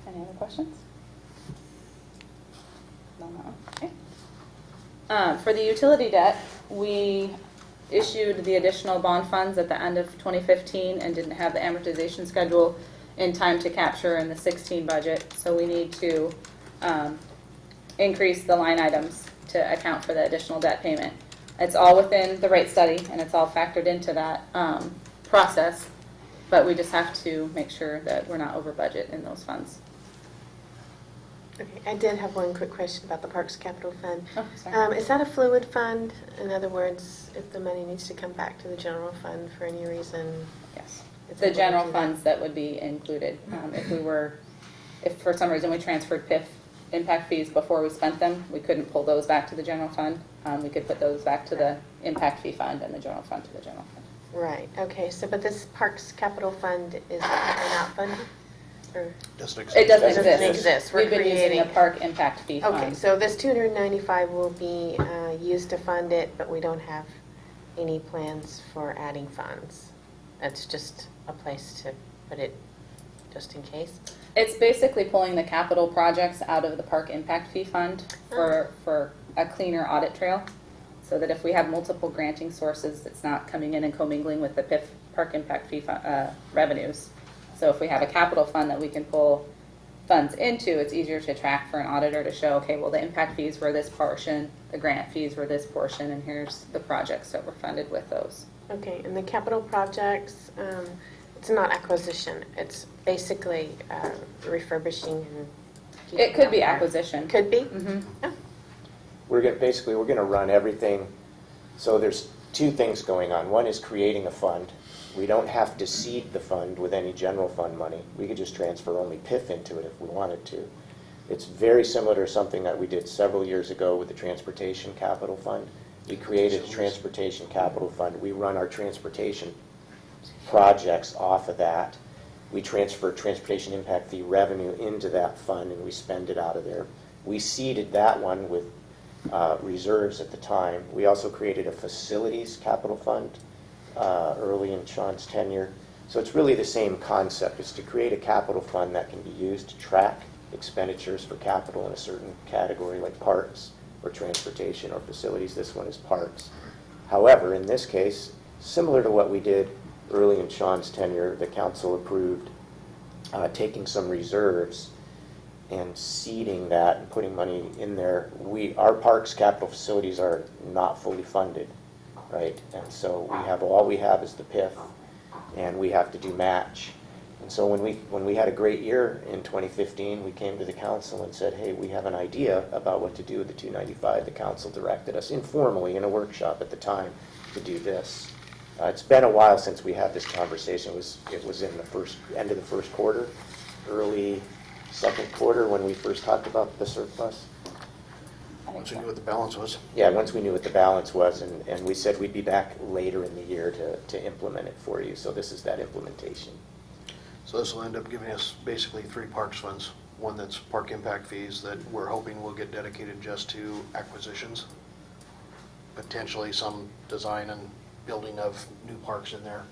Any other questions? No. Okay. For the utility debt, we issued the additional bond funds at the end of 2015 and didn't have the amortization schedule in time to capture in the 16 budget. So we need to increase the line items to account for the additional debt payment. It's all within the rate study, and it's all factored into that process, but we just have to make sure that we're not over budget in those funds. Okay, I did have one quick question about the Parks Capital Fund. Oh, sorry. Is that a fluid fund? In other words, if the money needs to come back to the general fund for any reason? Yes. it's The able to general do that? funds that would be included. If for some reason we transferred PIF impact fees before we spent them, we couldn't pull those back to the general fund. We could put those back to the impact fee fund and the general fund to the general fund. Right, okay, so but this Parks Capital Fund is currently not funded? Or? Doesn't exist. It doesn't Doesn't exist. exist. We're We've been using creating- the park impact fee fund. Okay, so this 295 will be used to fund it, but we don't have any plans for adding funds. That's just a place to put it, just in case. It's basically pulling the capital projects out of the park impact fee fund for a cleaner audit trail, so that if we have multiple granting sources, it's not coming in and commingling with the PIF park impact fee revenues. So if we have a capital fund that we can pull funds into, it's easier to track for an auditor to show, okay, well, the impact fees were this portion, the grant fees were this portion, and here's the projects that were funded with those. Okay, and the capital projects, It's not acquisition, it's basically refurbishing and keeping It could be them. acquisition. Could be? Mhm. Oh, We're going to run everything. So there's two things going on. One is creating a fund. We don't have to seed the fund with any general fund money. We could just transfer only PIF into it if we wanted to. It's very similar to something that we did several years ago with the Transportation Capital Fund. We created a Transportation Capital Fund. We run our transportation projects off of that. We transfer transportation impact fee revenue into that fund and we spend it out of there. We seeded that one with reserves at the time. We also created a facilities capital fund early in Sean's tenure. So it's really the same concept. It's to create a capital fund that can be used to track expenditures for capital in a certain category like parks or transportation or facilities. This one is parks. However, in this case, similar to what we did early in Sean's tenure, the council approved taking some reserves and seeding that and putting money in there. Our parks capital facilities are not fully funded, right? And so all we have is the PIF, and we have to do match. And so when we had a great year in 2015, we came to the council and said, hey, we have an idea about what to do with the 295. The council directed us informally in a workshop at the time to do this. It's been a while since we had this conversation. It was in the end of the first quarter, early second quarter when we first talked about the surplus. Once we knew what the balance was. Yeah, once we knew what the balance was, and we said we'd be back later in the year to implement it for you. So this is that implementation. So this will end up giving us basically 3 parks funds. One that's park impact fees that we're hoping will get dedicated just to acquisitions. Potentially some design and building of new parks in there.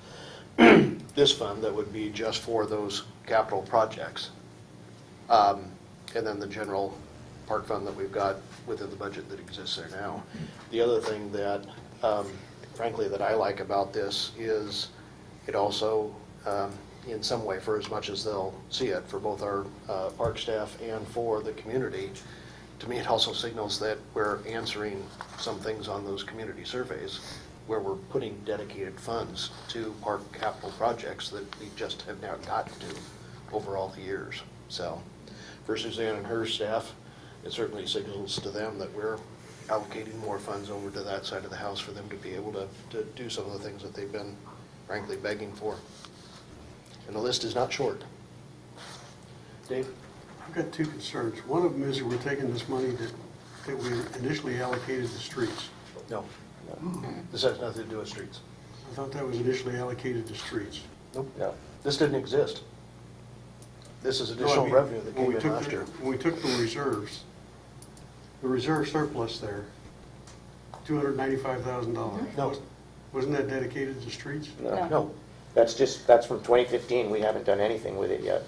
This fund that would be just for those capital projects. And then the general park fund that we've got within the budget that exists there now. The other thing that, frankly, that I like about this is it also, in some way, for as much as they'll see it, for both our park staff and for the community, to me it also signals that we're answering some things on those community surveys where we're putting dedicated funds to park capital projects that we just have now gotten to over all the years. So for Suzanne and her staff, it certainly signals to them that we're allocating more funds over to that side of the house for them to be able to do some of the things that they've been frankly begging for. And the list is not short. Dave? I've got 2 concerns. One of them is that we're taking this money that we initially allocated to streets. No. This has nothing to do with streets. I thought that was initially allocated to streets. Nope. No. This didn't exist. This is No, I additional mean, revenue that when came we in took last year. When we took the reserve surplus there, $295,000. No. Wasn't that dedicated to streets? No. That's from 2015. We haven't done anything with it yet.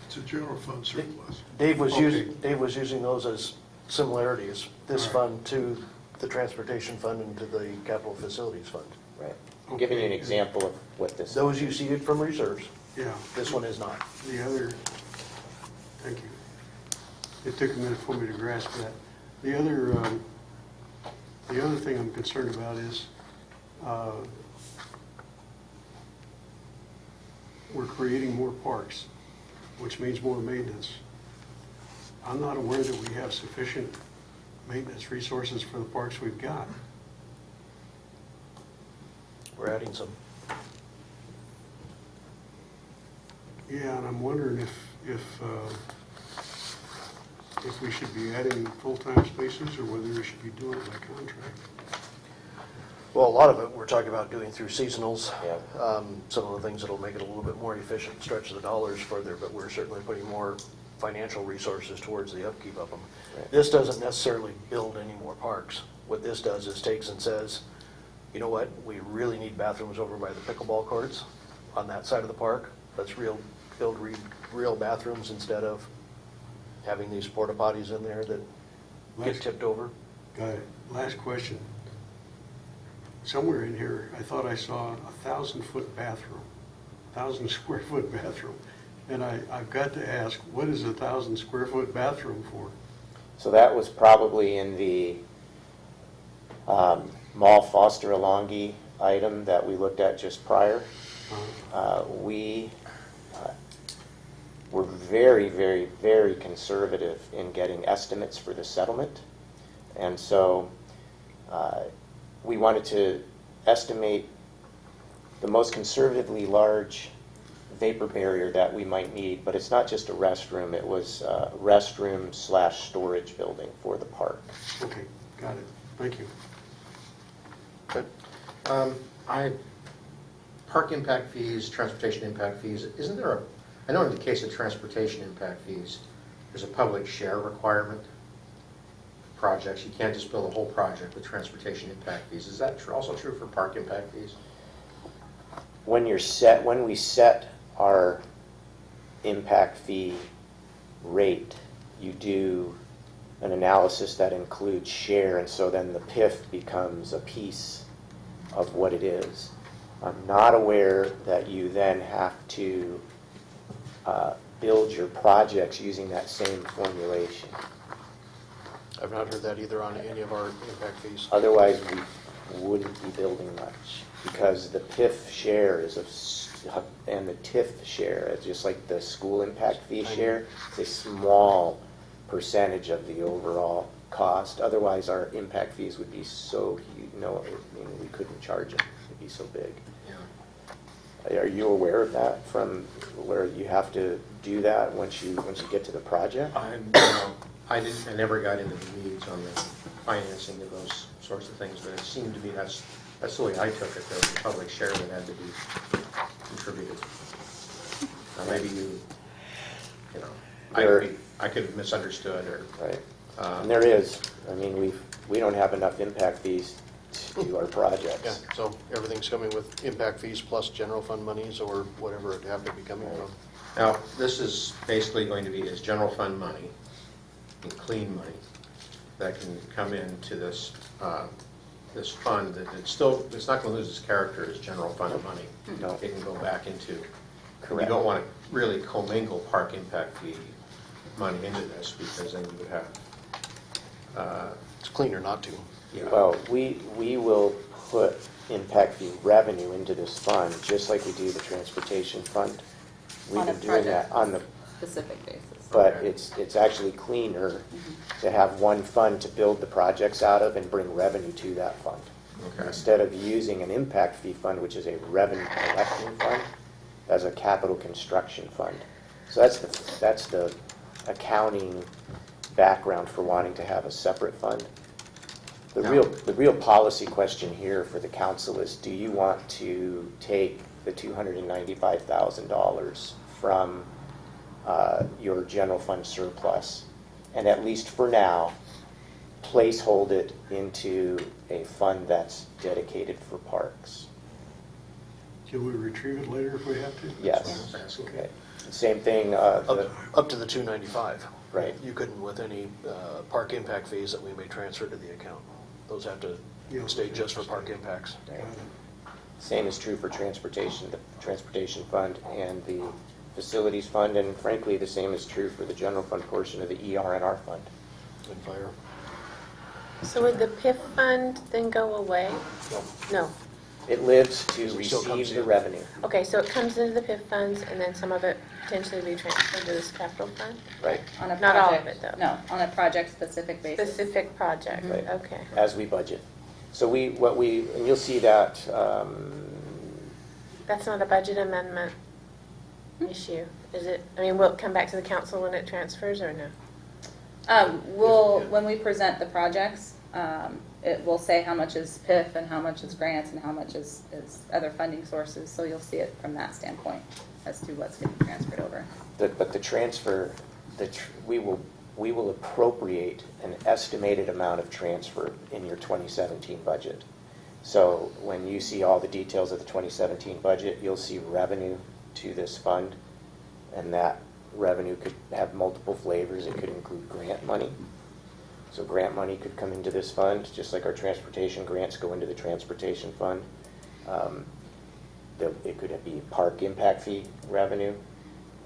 It's a general fund surplus. Dave was Okay. using those as similarities, this All right. fund to the transportation fund and to the capital facilities fund. Right. I'm giving you an Okay. example of what this is. Those you seeded from reserves, Yeah. this one is not. The other, thank you. It took a minute for me to grasp that. The other thing I'm concerned about is we're creating more parks, which means more maintenance. I'm not aware that we have sufficient maintenance resources for the parks we've got. We're adding some. Yeah, and I'm wondering if we should be adding full-time spaces or whether we should be doing it by contract. Well, a lot of it, we're talking about doing through seasonals. Yeah. Some of the things that'll make it a little bit more efficient, stretch the dollars further, but we're certainly putting more financial resources towards the upkeep of them. Right. This doesn't necessarily build any more parks. What this does is takes and says, you know what, we really need bathrooms over by the pickleball courts on that side of the park. Let's build real bathrooms instead of having these porta potties in there that get tipped over. Got it. Last question. Somewhere in here, I thought I saw a 1,000-foot bathroom, 1,000-square-foot bathroom. And I've got to ask, what is a 1,000-square-foot bathroom for? So that was probably in the Mall Foster Alongi item that we looked at just prior. We were very, very, very conservative in getting estimates for the settlement. And so we wanted to estimate the most conservatively large vapor barrier that we might need, but it's not just a restroom, it was a restroom/storage building for the park. Okay, got it. Thank you. Okay. Park impact fees, transportation impact fees, isn't there I know in the case of transportation impact fees, there's a public share requirement. Projects, you can't just build a whole project with transportation impact fees. Is that also true for park impact fees? When we set our impact fee rate, you do an analysis that includes share, and so then the PIF becomes a piece of what it is. I'm not aware that you then have to build your projects using that same formulation. I've not heard that either on any of our impact fees. Otherwise, we wouldn't be building much, because the PIF share is and the TIF share, it's just like the school impact fee share, it's a small percentage of the overall cost. Otherwise, our impact fees would be so huge, we couldn't charge it. It'd be so big. Are you aware of that from where you have to do that once you get to the project? I never got into the weeds on the financing of those sorts of things, but it seemed to me that's the way I took it. There was a public share that had to be contributed. Now maybe I could have misunderstood or. Right. And there is. I mean, we don't have enough impact fees to do our projects. Yeah, so everything's coming with impact fees plus general fund monies or whatever it happened to be coming from. Now, this is basically going to be as general fund money, and clean money, that can come into this this fund. That it's not going to lose its character as general fund money. No. It can go back into. Correct. You don't want to really commingle park impact fee money into this, because then you would have. It's cleaner not to. Well, we will put impact fee revenue into this fund, just like we do the transportation fund. We've On a been doing that on the, specific basis. but it's actually cleaner to have one fund to build the projects out of and bring revenue to that fund. Okay. Instead of using an impact fee fund, which is a revenue collecting fund, as a capital construction fund. So that's the accounting background for wanting to have a separate fund. The real policy question here for the council is, do you want to take the $295,000 from your general fund surplus and, at least for now, placehold it into a fund that's dedicated for parks? Can we retrieve it later if we have to? Yes. Okay. Okay. Same thing, Up to the 295. Right. You couldn't with any park impact fees that we may transfer to the account. Those have to stay just for park impacts. same is true for transportation, the transportation fund and the facilities fund, and frankly, the same is true for the general fund portion of the ER&R fund. And fire. So would the PIF fund then go away? No. It lives to It still comes receive the in. revenue. Okay, so it comes into the PIF funds and then some of it potentially be transferred to this capital fund? Right. On a Not all of project- it, though. No, on a project-specific basis. Specific project, Right. okay. As we budget. So and you'll see that, That's not a budget amendment issue, is it? I mean, will it come back to the council when it transfers or no? When we present the projects, it will say how much is PIF and how much is grants and how much is other funding sources, so you'll see it from that standpoint as to what's getting transferred over. but the transfer, we will appropriate an estimated amount of transfer in your 2017 budget. So when you see all the details of the 2017 budget, you'll see revenue to this fund, and that revenue could have multiple flavors. It could include grant money. So grant money could come into this fund, just like our transportation grants go into the transportation fund. It could be park impact fee revenue.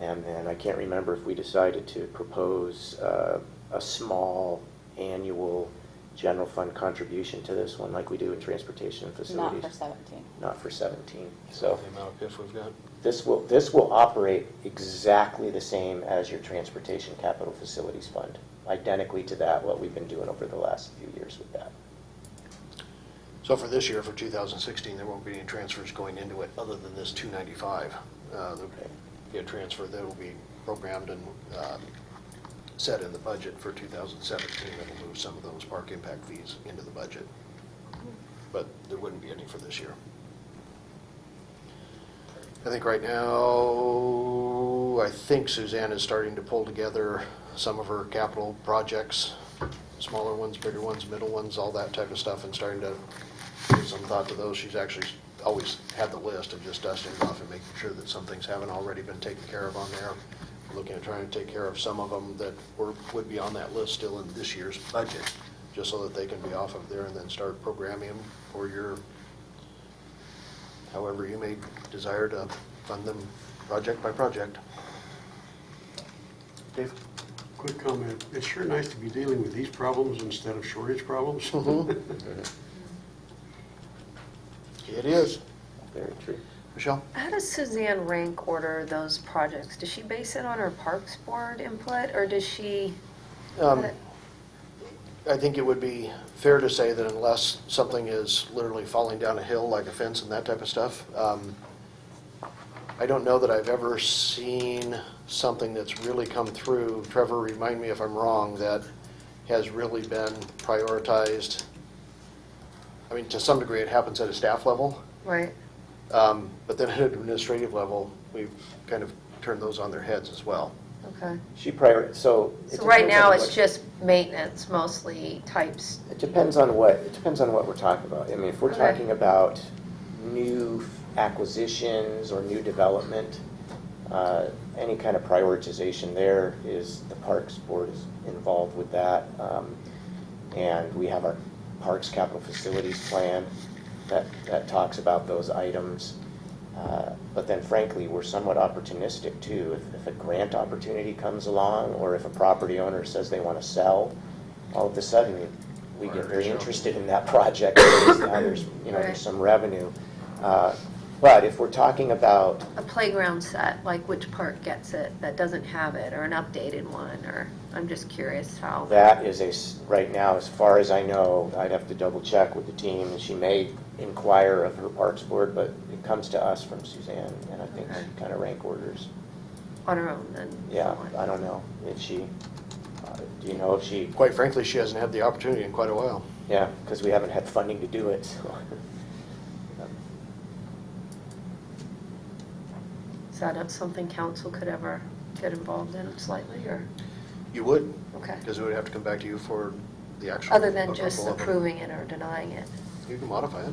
And then I can't remember if we decided to propose a small annual general fund contribution to this one like we do in transportation and Not facilities. for 17. Not for 17. So The amount of PIF we've got. this will operate exactly the same as your transportation capital facilities fund, identically to that, what we've been doing over the last few years with that. So for this year, for 2016, there won't be any transfers going into it other than this 295. There'll be a transfer that will be programmed and set in the budget for 2017 that will move some of those park impact fees into the budget. But there wouldn't be any for this year. I think right now, I think Suzanne is starting to pull together some of her capital projects, smaller ones, bigger ones, middle ones, all that type of stuff, and starting to give some thought to those. She's actually always had the list of just dusting it off and making sure that some things haven't already been taken care of on there. Looking at trying to take care of some of them that would be on that list still in this year's budget, just so that they can be off of there and then start programming them for your, however you may desire to fund them project by project. Dave? Quick comment. It's sure nice to be dealing with these problems instead of shortage problems. It is. Very true. Michelle? How does Suzanne rank order those projects? Does she base it on her Parks Board input, or does she? I think it would be fair to say that unless something is literally falling down a hill, like a fence and that type of stuff, I don't know that I've ever seen something that's really come through, Trevor, remind me if I'm wrong, that has really been prioritized. I mean, to some degree, it happens at a staff level, Right. but then at an administrative level, we've kind of turned those on their heads as well. Okay. So So right now, it's just maintenance mostly types. It depends on what we're talking about. I mean, if we're Okay. talking about new acquisitions or new development, any kind of prioritization there is the Parks Board is involved with that. And we have our Parks Capital Facilities Plan that talks about those items. But then frankly, we're somewhat opportunistic too. If a grant opportunity comes along, or if a property owner says they want to sell, all of a sudden, we get very interested in that project because now there's there's some revenue. But if we're talking about A playground set, like which park gets it that doesn't have it, or an updated one, or, I'm just curious how. that is right now, as far as I know, I'd have to double check with the team, and she may inquire of her Parks Board, but it comes to us from Suzanne, and I think she kind of rank orders. On her own, then? Yeah, I don't know if she, do you know if she, Quite frankly, she hasn't had the opportunity in quite a while. yeah, because we haven't had funding to do it, so. Is that something council could ever get involved in slightly, or, You would, okay? because it would have to come back to you for the actual. Other than just approval of it. approving it or denying it? You can modify it.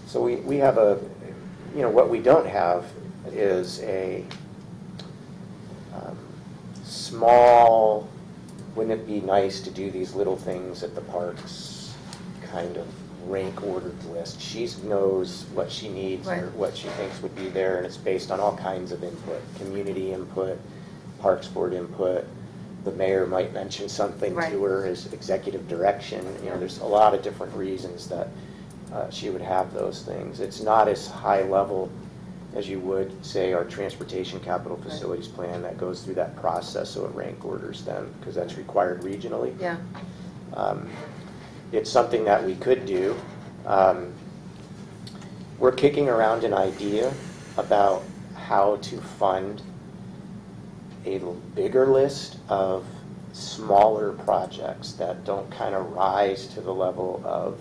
So we have what we don't have is a small, wouldn't it be nice to do these little things at the parks, kind of rank ordered list. She knows what she needs or Right. what she thinks would be there, and it's based on all kinds of input, community input, Parks Board input. The mayor might mention something Right. to her as executive direction. There's a lot of different reasons that she would have those things. It's not as high level as you would, say, our transportation capital facilities plan that goes through that process, so it rank orders them, because that's required regionally. Yeah. It's something that we could do. We're kicking around an idea about how to fund a bigger list of smaller projects that don't kind of rise to the level of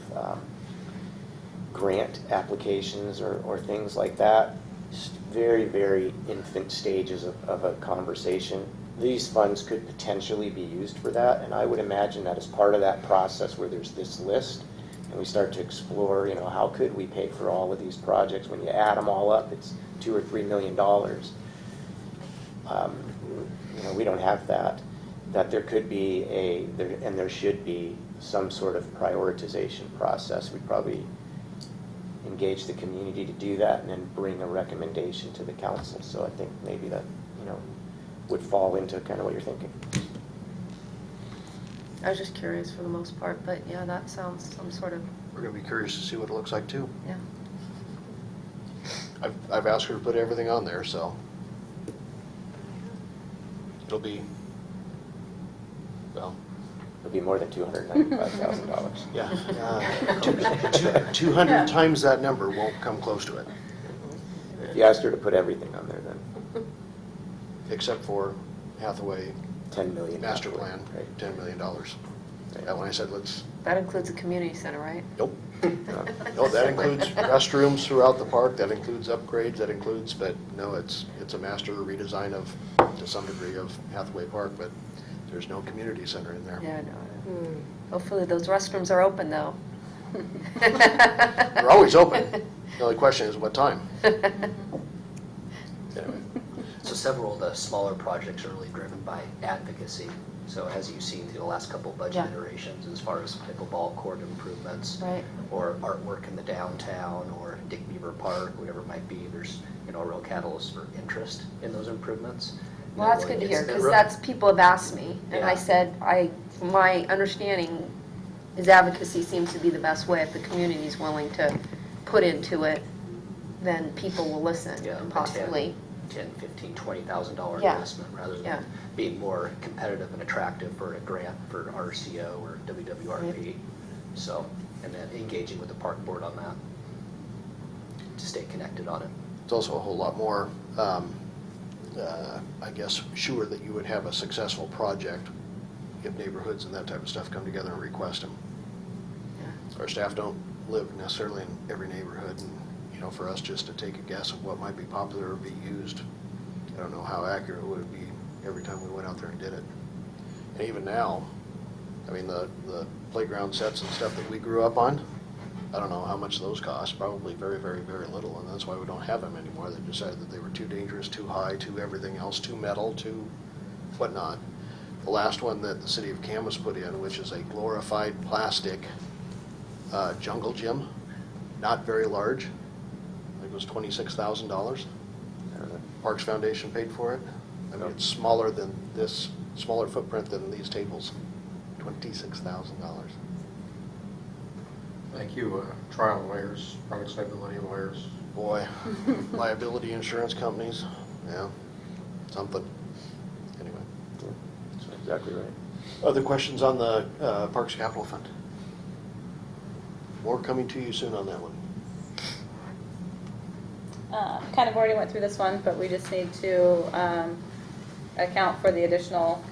grant applications or things like that. Just very, very infant stages of a conversation. These funds could potentially be used for that, and I would imagine that as part of that process where there's this list, and we start to explore, how could we pay for all of these projects? When you add them all up, it's $2 or $3 million. We don't have that. That there could be and there should be some sort of prioritization process. We'd probably engage the community to do that and then bring a recommendation to the council. So I think maybe that, would fall into kind of what you're thinking. I was just curious for the most part, but yeah, that sounds some sort of, We're gonna be curious to see what it looks like too. yeah. I've asked her to put everything on there, so it'll be, well, It'll be more than $295,000. yeah. 200 times that number won't come close to it, If you asked her to put everything on there, then except for Hathaway $10 million. master plan, Right. $10 million. That when I said, let's, That includes the community center, right? nope. No, that includes restrooms throughout the park, that includes upgrades, that includes, but no, it's a master redesign of, to some degree, of Hathaway Park, but there's no community center in there. Yeah, no. Hopefully those restrooms are open, though. They're always open. The only question is what time. Anyway, So several of the smaller projects are really driven by advocacy. So as you've seen through the last couple of budget Yeah. iterations, as far as pickleball court improvements, Right. or artwork in the downtown, or Dick Beaver Park, whatever it might be, there's, a real catalyst for interest in those improvements. Well, that's good to hear, because that's, people have asked me, and I Yeah. said, from my understanding, is advocacy seems to be the best way. If the community's willing to put into it, then people will listen Yeah, and a possibly. $10, $15, $20,000 Yeah. investment, rather Yeah. than being more competitive and attractive for a grant for RCO or WWRP. So, and then engaging with the park board on that, to stay connected on it. it's also a whole lot more, I guess, sure that you would have a successful project if neighborhoods and that type of stuff come together and request them. Our staff don't live necessarily in every neighborhood, and, for us just to take a guess of what might be popular or be used, I don't know how accurate it would be every time we went out there and did it. And even now, I mean, the playground sets and stuff that we grew up on, I don't know how much those cost, probably very, very, very little, and that's why we don't have them anymore. They decided that they were too dangerous, too high, too everything else, too metal, too whatnot. The last one that the city of Camas put in, which is a glorified plastic jungle gym, not very large, I think it was $26,000. Parks Foundation paid for it. I mean, it's smaller than this, smaller footprint than these tables, $26,000. Thank you, trial lawyers, product liability lawyers. Boy, liability insurance companies, yeah, something. Anyway. That's exactly right. Other questions on the Parks Capital Fund? More coming to you soon on that one. Kind of already went through this one, but we just need to account for the additional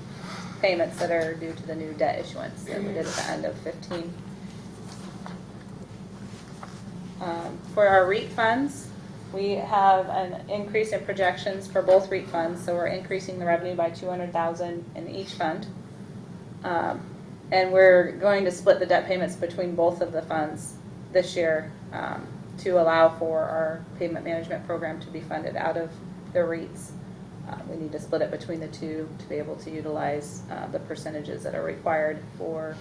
payments that are due to the new debt issuance that we did at the end of 15. For our REIT funds, we have an increase in projections for both REIT funds, so we're increasing the revenue by $200,000 in each fund. And we're going to split the debt payments between both of the funds this year to allow for our payment management program to be funded out of the REITs. We need to split it between the two to be able to utilize the percentages that are required for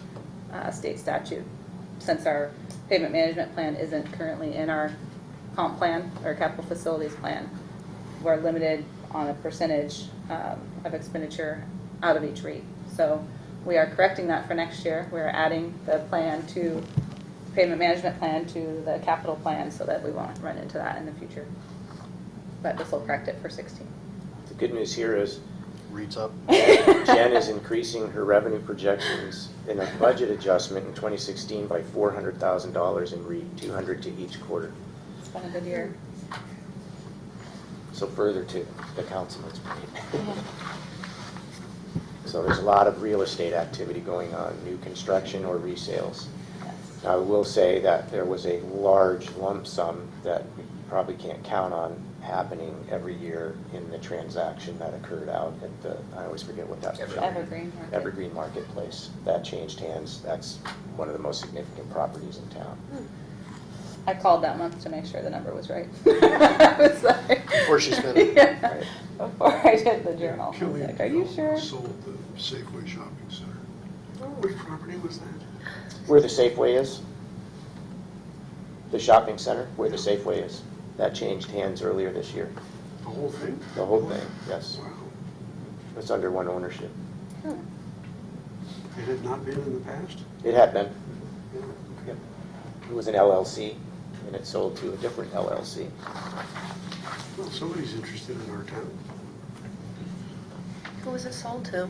state statute. Since our payment management plan isn't currently in our comp plan or capital facilities plan, we're limited on a percentage of expenditure out of each REIT. So we are correcting that for next year. We're adding the plan to payment management plan to the capital plan so that we won't run into that in the future. But this will correct it for 16. The good news here is Reads up. Jen is increasing her revenue projections in a budget adjustment in 2016 by $400,000 in REIT, $200 to each quarter. It's been a good year. So further to the councilman's point. So there's a lot of real estate activity going on, new construction or resales. Now, I will say that there was a large lump sum that you probably can't count on happening every year in the transaction that occurred out at the, I always forget what that's called. Evergreen Market. Evergreen Marketplace. That changed hands. That's one of the most significant properties in town. I called that month to make sure the number was right. I was like, Before she spent it. Yeah, Right. before I did the journal. I was Killian like, are you sure? sold the Safeway Shopping Center. Which property was that? Where the Safeway is, the shopping center, where the Safeway is, that changed hands earlier this year. The whole thing? The whole thing, yes. Wow. It's under one ownership. It had not been in the past? It had been. Yep. It was an LLC, and it sold to a different LLC. Well, somebody's interested in our town. Who was it sold to?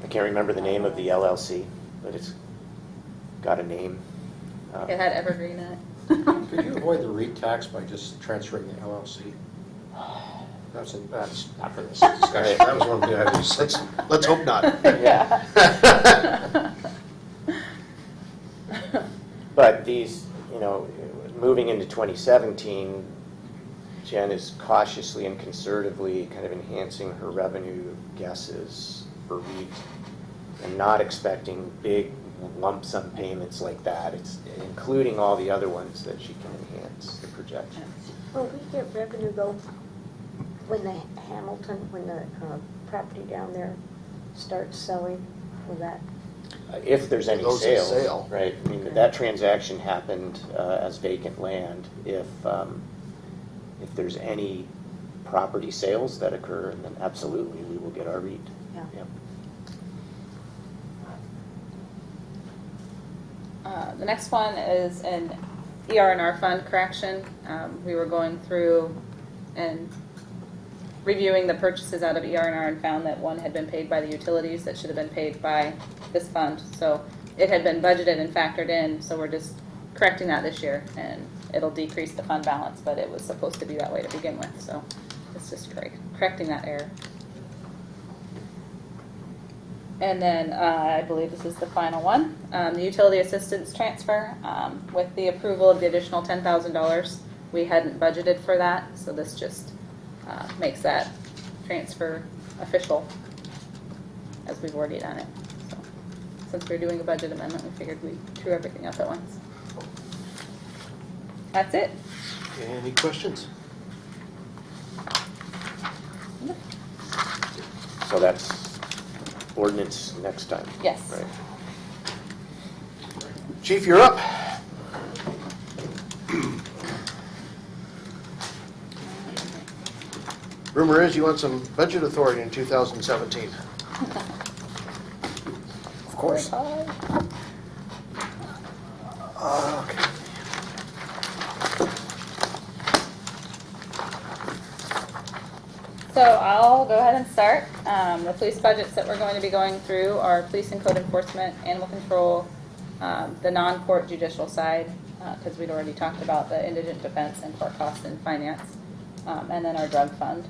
I can't remember the name of the LLC, but it's got a name. It had Evergreen in it. Could you avoid the REIT tax by just transferring the LLC? That's not for this discussion. That was one of the ideas. Let's hope not. Yeah. But these, moving into 2017, Jen is cautiously and conservatively kind of enhancing her revenue guesses for REIT and not expecting big lump sum payments like that. It's including all the other ones that she can enhance the projections. Will we get revenue though when the property down there starts selling? Will that? If there's any Those in sales, sale. right? I mean, that transaction happened as vacant land. If there's any property sales that occur, then absolutely, we will get our REIT. Yeah. Yep. The next one is an ER&R fund correction. We were going through and reviewing the purchases out of ER&R and found that one had been paid by the utilities that should have been paid by this fund. So it had been budgeted and factored in, so we're just correcting that this year, and it'll decrease the fund balance, but it was supposed to be that way to begin with, so it's just correcting that error. And then I believe this is the final one, the utility assistance transfer. With the approval of the additional $10,000, we hadn't budgeted for that, so this just makes that transfer official, as we've already done it. So, since we're doing a budget amendment, we figured we'd throw everything up at once. That's it. Any questions? So that's ordinance next time. Yes. Right. Chief, you're up. Rumor is you want some budget authority in 2017. Of course. Okay. So I'll go ahead and start. The police budgets that we're going to be going through are police and code enforcement, animal control, the non-court judicial side, because we'd already talked about the indigent defense and court costs and finance, and then our drug fund.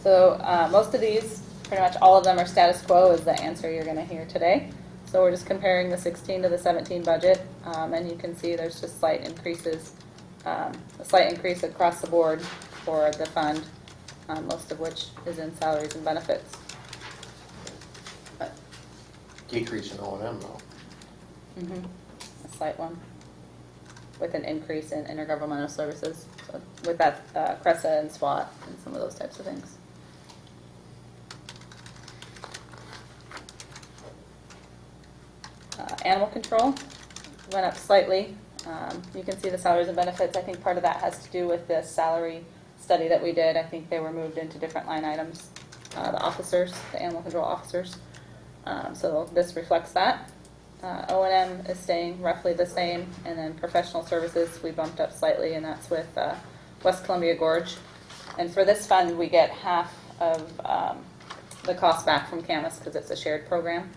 So most of these, pretty much all of them are status quo is the answer you're going to hear today. So we're just comparing the 16 to the 17 budget, and you can see there's just slight increases, a slight increase across the board for the fund, most of which is in salaries and benefits. Decrease in O&M though. A slight one, with an increase in intergovernmental services, so with that CRESA and SWAT and some of those types of things. Animal control went up slightly. You can see the salaries and benefits. I think part of that has to do with the salary study that we did. I think they were moved into different line items, the officers, the animal control officers. So this reflects that. O&M is staying roughly the same, and then professional services we bumped up slightly, and that's with West Columbia Gorge. And for this fund, we get half of the cost back from Camas because it's a shared program.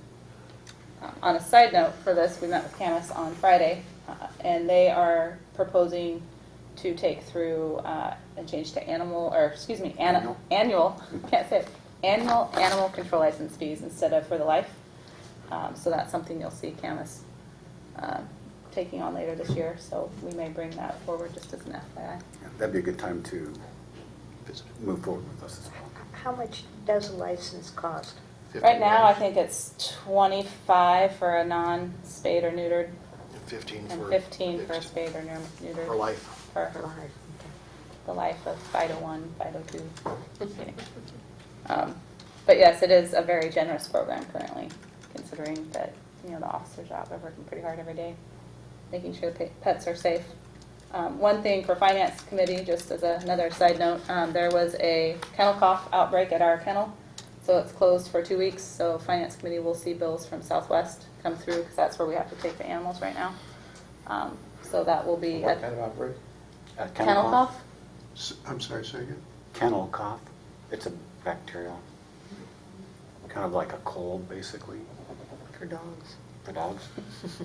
On a side note for this, we met with Camas on Friday, and they are proposing to take through and change to annual, can't say it, annual animal control license fees instead of for the life. So that's something you'll see Camas taking on later this year, so we may bring that forward just as an FYI. That'd be a good time to move forward with us as well. How much does a license cost? Right now, I think it's 25 for a non-spayed or neutered, 15 and for 15 for a fixed. spayed or neutered. For life. For Live, the life of Fido-1, Fido-2. Just kidding. But yes, it is a very generous program currently, considering that, the officers out there working pretty hard every day, making sure the pets are safe. One thing for Finance Committee, just as another side note, there was a kennel cough outbreak at our kennel, So it's closed for 2 weeks, so Finance Committee will see bills from Southwest come through, because that's where we have to take the animals right now. So that will be What at kind of operation? Kennel Cough. I'm sorry, say again? Kennel cough. It's a bacterial, kind of like a cold, basically, For dogs. for dogs.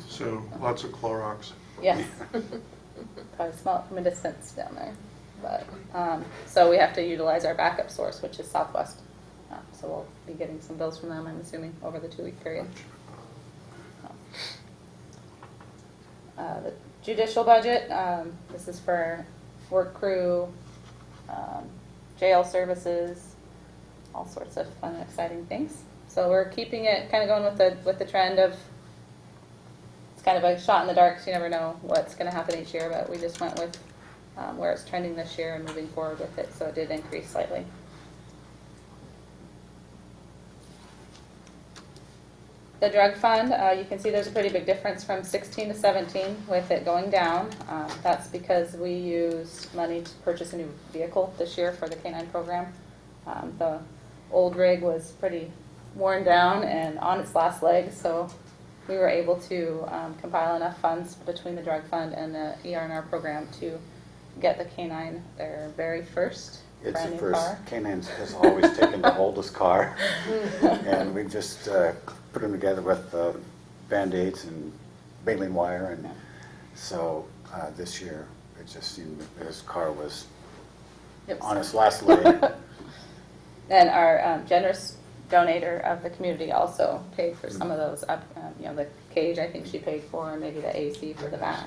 So lots of Clorox. Yes. Probably smell it from a distance down there. But, so we have to utilize our backup source, which is Southwest. So we'll be getting some bills from them, I'm assuming, over the 2-week period. The judicial budget, this is for work crew, jail services, all sorts of fun and exciting things. So we're keeping it, kind of going with the trend of, it's kind of a shot in the dark, so you never know what's going to happen each year, but we just went with where it's trending this year and moving forward with it, so it did increase slightly. The drug fund, you can see there's a pretty big difference from 16 to 17 with it going down. That's because we used money to purchase a new vehicle this year for the K-9 program. The old rig was pretty worn down and on its last legs, so we were able to compile enough funds between the drug fund and the ER&R program to get the K-9 their very first It's brand the new first, car. K-9 has always taken the oldest car, and we just put them together with Band-Aids and baling wire, and so this year, it just seemed that this car was Yep. on its last leg. And our generous donator of the community also paid for some of those, the cage I think she paid for, and maybe the AC for the back.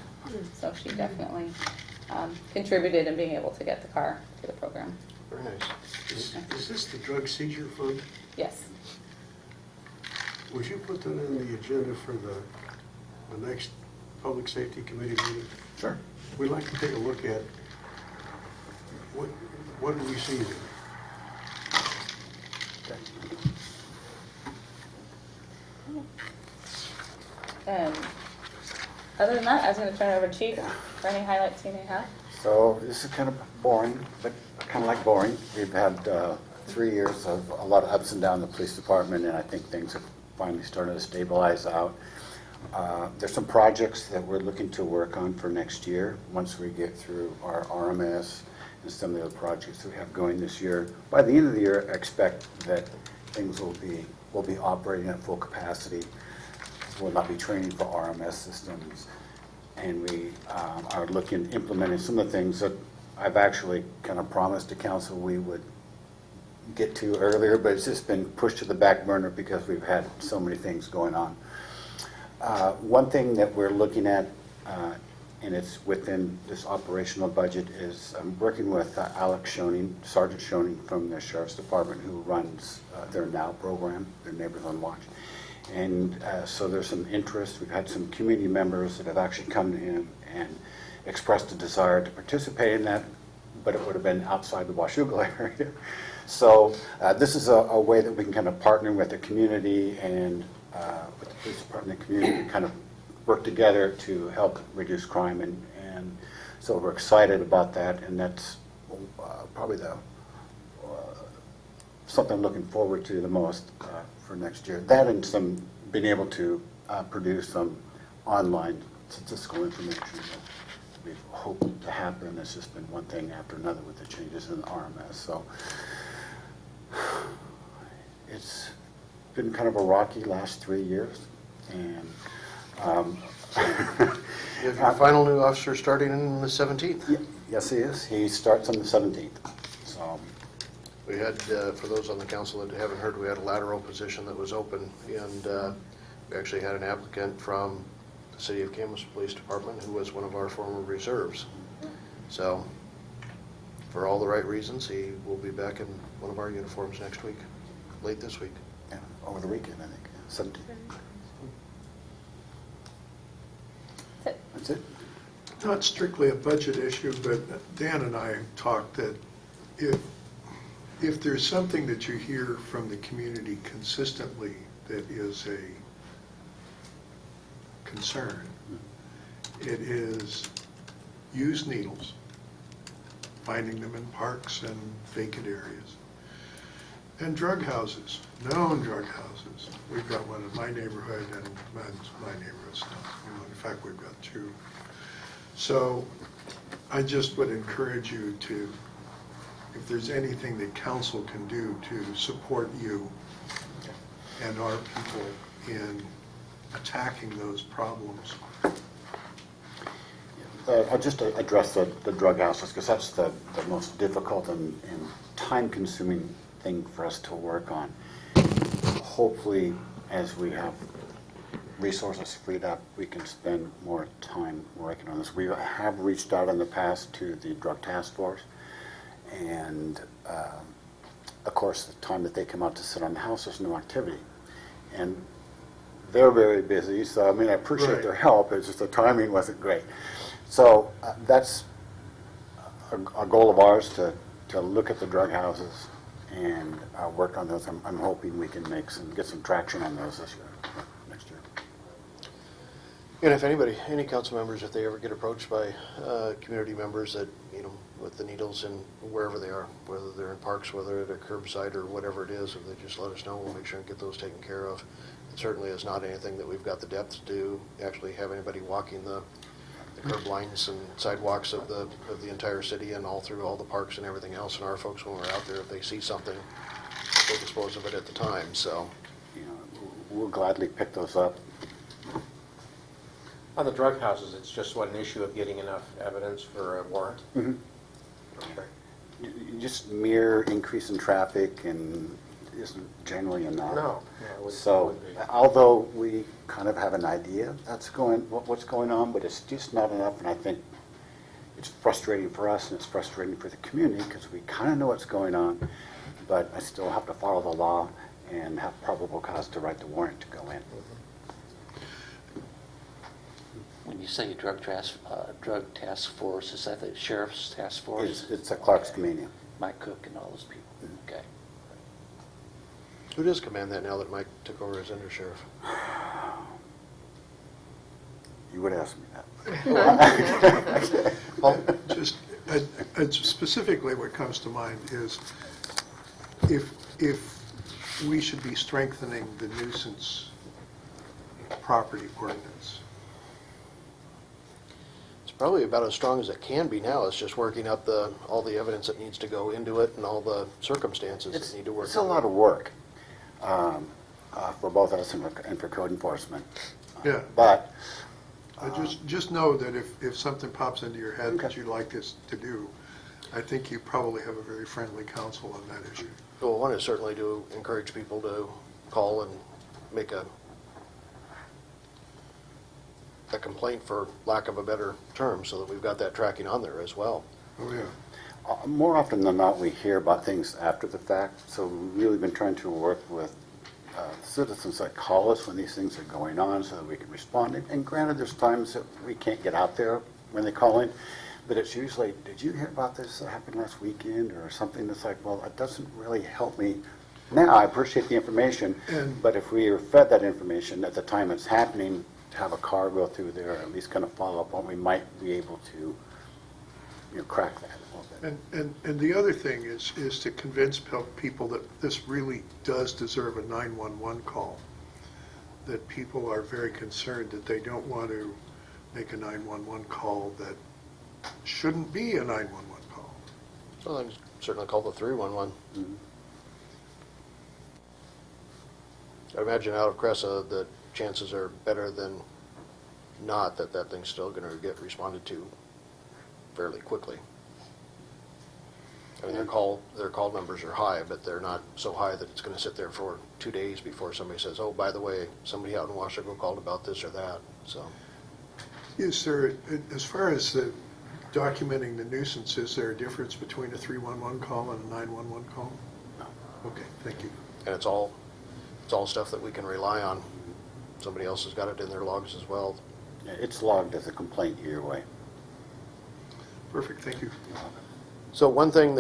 So she definitely contributed in being able to get the car through the program. Very nice. Is this the drug seizure fund? Yes. Would you put that on the agenda for the next Public Safety Committee meeting? Sure. We'd like to take a look at what did we see there? And other than that, I was going to turn it over to Chief for any highlights he may have. So this is kind of boring, but kind of like boring. We've had 3 years of a lot of ups and downs in the police department, and I think things have finally started to stabilize out. There's some projects that we're looking to work on for next year, once we get through our RMS and some of the other projects that we have going this year. By the end of the year, I expect that things will be operating at full capacity. We'll not be training for RMS systems, and we are looking at implementing some of the things that I've actually kind of promised to council we would get to earlier, but it's just been pushed to the back burner because we've had so many things going on. One thing that we're looking at, and it's within this operational budget, is I'm working with Alex Schoening, Sergeant Schoening from the Sheriff's Department, who runs their NOW program, their Neighbors on Watch. And so there's some interest. We've had some community members that have actually come in and expressed a desire to participate in that, but it would have been outside the Washougal area. So this is a way that we can kind of partner with the community and with the police department and the community to kind of work together to help reduce crime. And so we're excited about that, and that's probably something I'm looking forward to the most for next year. That and some being able to produce some online statistical information that we've hoped to happen. It's just been one thing after another with the changes in the RMS. So it's been kind of a rocky last 3 years. And You have your final new officer starting on the 17th. yes, he is. He starts on the 17th. So We had, for those on the council that haven't heard, we had a lateral position that was open, and we actually had an applicant from the City of Camas Police Department who was one of our former reserves. So, for all the right reasons, he will be back in one of our uniforms next week, late this week. yeah, over the weekend, I think, 17th. That's it. Not strictly a budget issue, but Dan and I talked that if there's something that you hear from the community consistently that is a concern, it is used needles, finding them in parks and vacant areas. And drug houses, known drug houses. We've got one in my neighborhood and my neighborhood's not. In fact, we've got two. So I just would encourage you to, if there's anything that council can do to support you and our people in attacking those problems. I'll just address the drug houses, because that's the most difficult and time-consuming thing for us to work on. Hopefully, as we have resources freed up, we can spend more time working on this. We have reached out in the past to the Drug Task Force, and of course, the time that they come out to sit on the house, there's no activity. And they're very busy, so I mean, I appreciate their help, it's just the timing wasn't great. So that's a goal of ours, to look at the drug houses and work on those. I'm hoping we can get some traction on those this year, next year. And if anybody, any council members, if they ever get approached by community members that, you know, with the needles and wherever they are, whether they're in parks, whether at a curbside or whatever it is, if they just let us know, we'll make sure and get those taken care of. It certainly is not anything that we've got the depth to actually have anybody walking the curb lines and sidewalks of the entire city and all through all the parks and everything else. And our folks, when we're out there, if they see something, they dispose of it at the time, so. You know, we'll gladly pick those up. On the drug houses, it's just an issue of getting enough evidence for a warrant? Mm-hmm. Okay. Just mere increase in traffic and isn't generally enough. No. Yeah, it would So, be. although we kind of have an idea what's going on, but it's just not enough, and I think it's frustrating for us and it's frustrating for the community because we kind of know what's going on, but I still have to follow the law and have probable cause to write the warrant to go in. When you say drug task force, is that the sheriff's task force? It's a Clark's Comedian. Mike Cook and all those people, okay. Who does command that now that Mike took over as undersheriff? You would ask me that. Just specifically what comes to mind is if we should be strengthening the nuisance property ordinance. It's probably about as strong as it can be now. It's just working up all the evidence that needs to go into it and all the circumstances that need to work. It's a lot of work for both us and for code enforcement. Yeah. But just know that if something pops into your head that you'd like us to do, I think you probably have a very friendly counsel on that issue. Well, one is certainly to encourage people to call and make a complaint, for lack of a better term, so that we've got that tracking on there as well. Oh, yeah. More often than not, we hear about things after the fact, so we've really been trying to work with citizens that call us when these things are going on so that we can respond. And granted, there's times that we can't get out there when they call in, but it's usually, did you hear about this that happened last weekend, or something that's like, well, it doesn't really help me now. I appreciate the information, but if we are fed that information at the time it's happening, to have a car go through there, or at least kind of follow up on, we might be able to, crack that a little bit. And the other thing is to convince people that this really does deserve a 911 call, that people are very concerned that they don't want to make a 911 call that shouldn't be a 911 call. Well, then certainly call the 311. Mm-hmm. I imagine out of Cressa, the chances are better than not that thing's still going to get responded to fairly quickly. I mean, their call numbers are high, but they're not so high that it's going to sit there for 2 days before somebody says, oh, by the way, somebody out in Washoe called about this or that, so. Is there, as far as the documenting the nuisance, is there a difference between a 311 call and a 911 call? No. Okay, thank you. And it's all stuff that we can rely on. Somebody else has got it in their logs as well. Yeah, it's logged as a complaint either way. Perfect, thank you. So one thing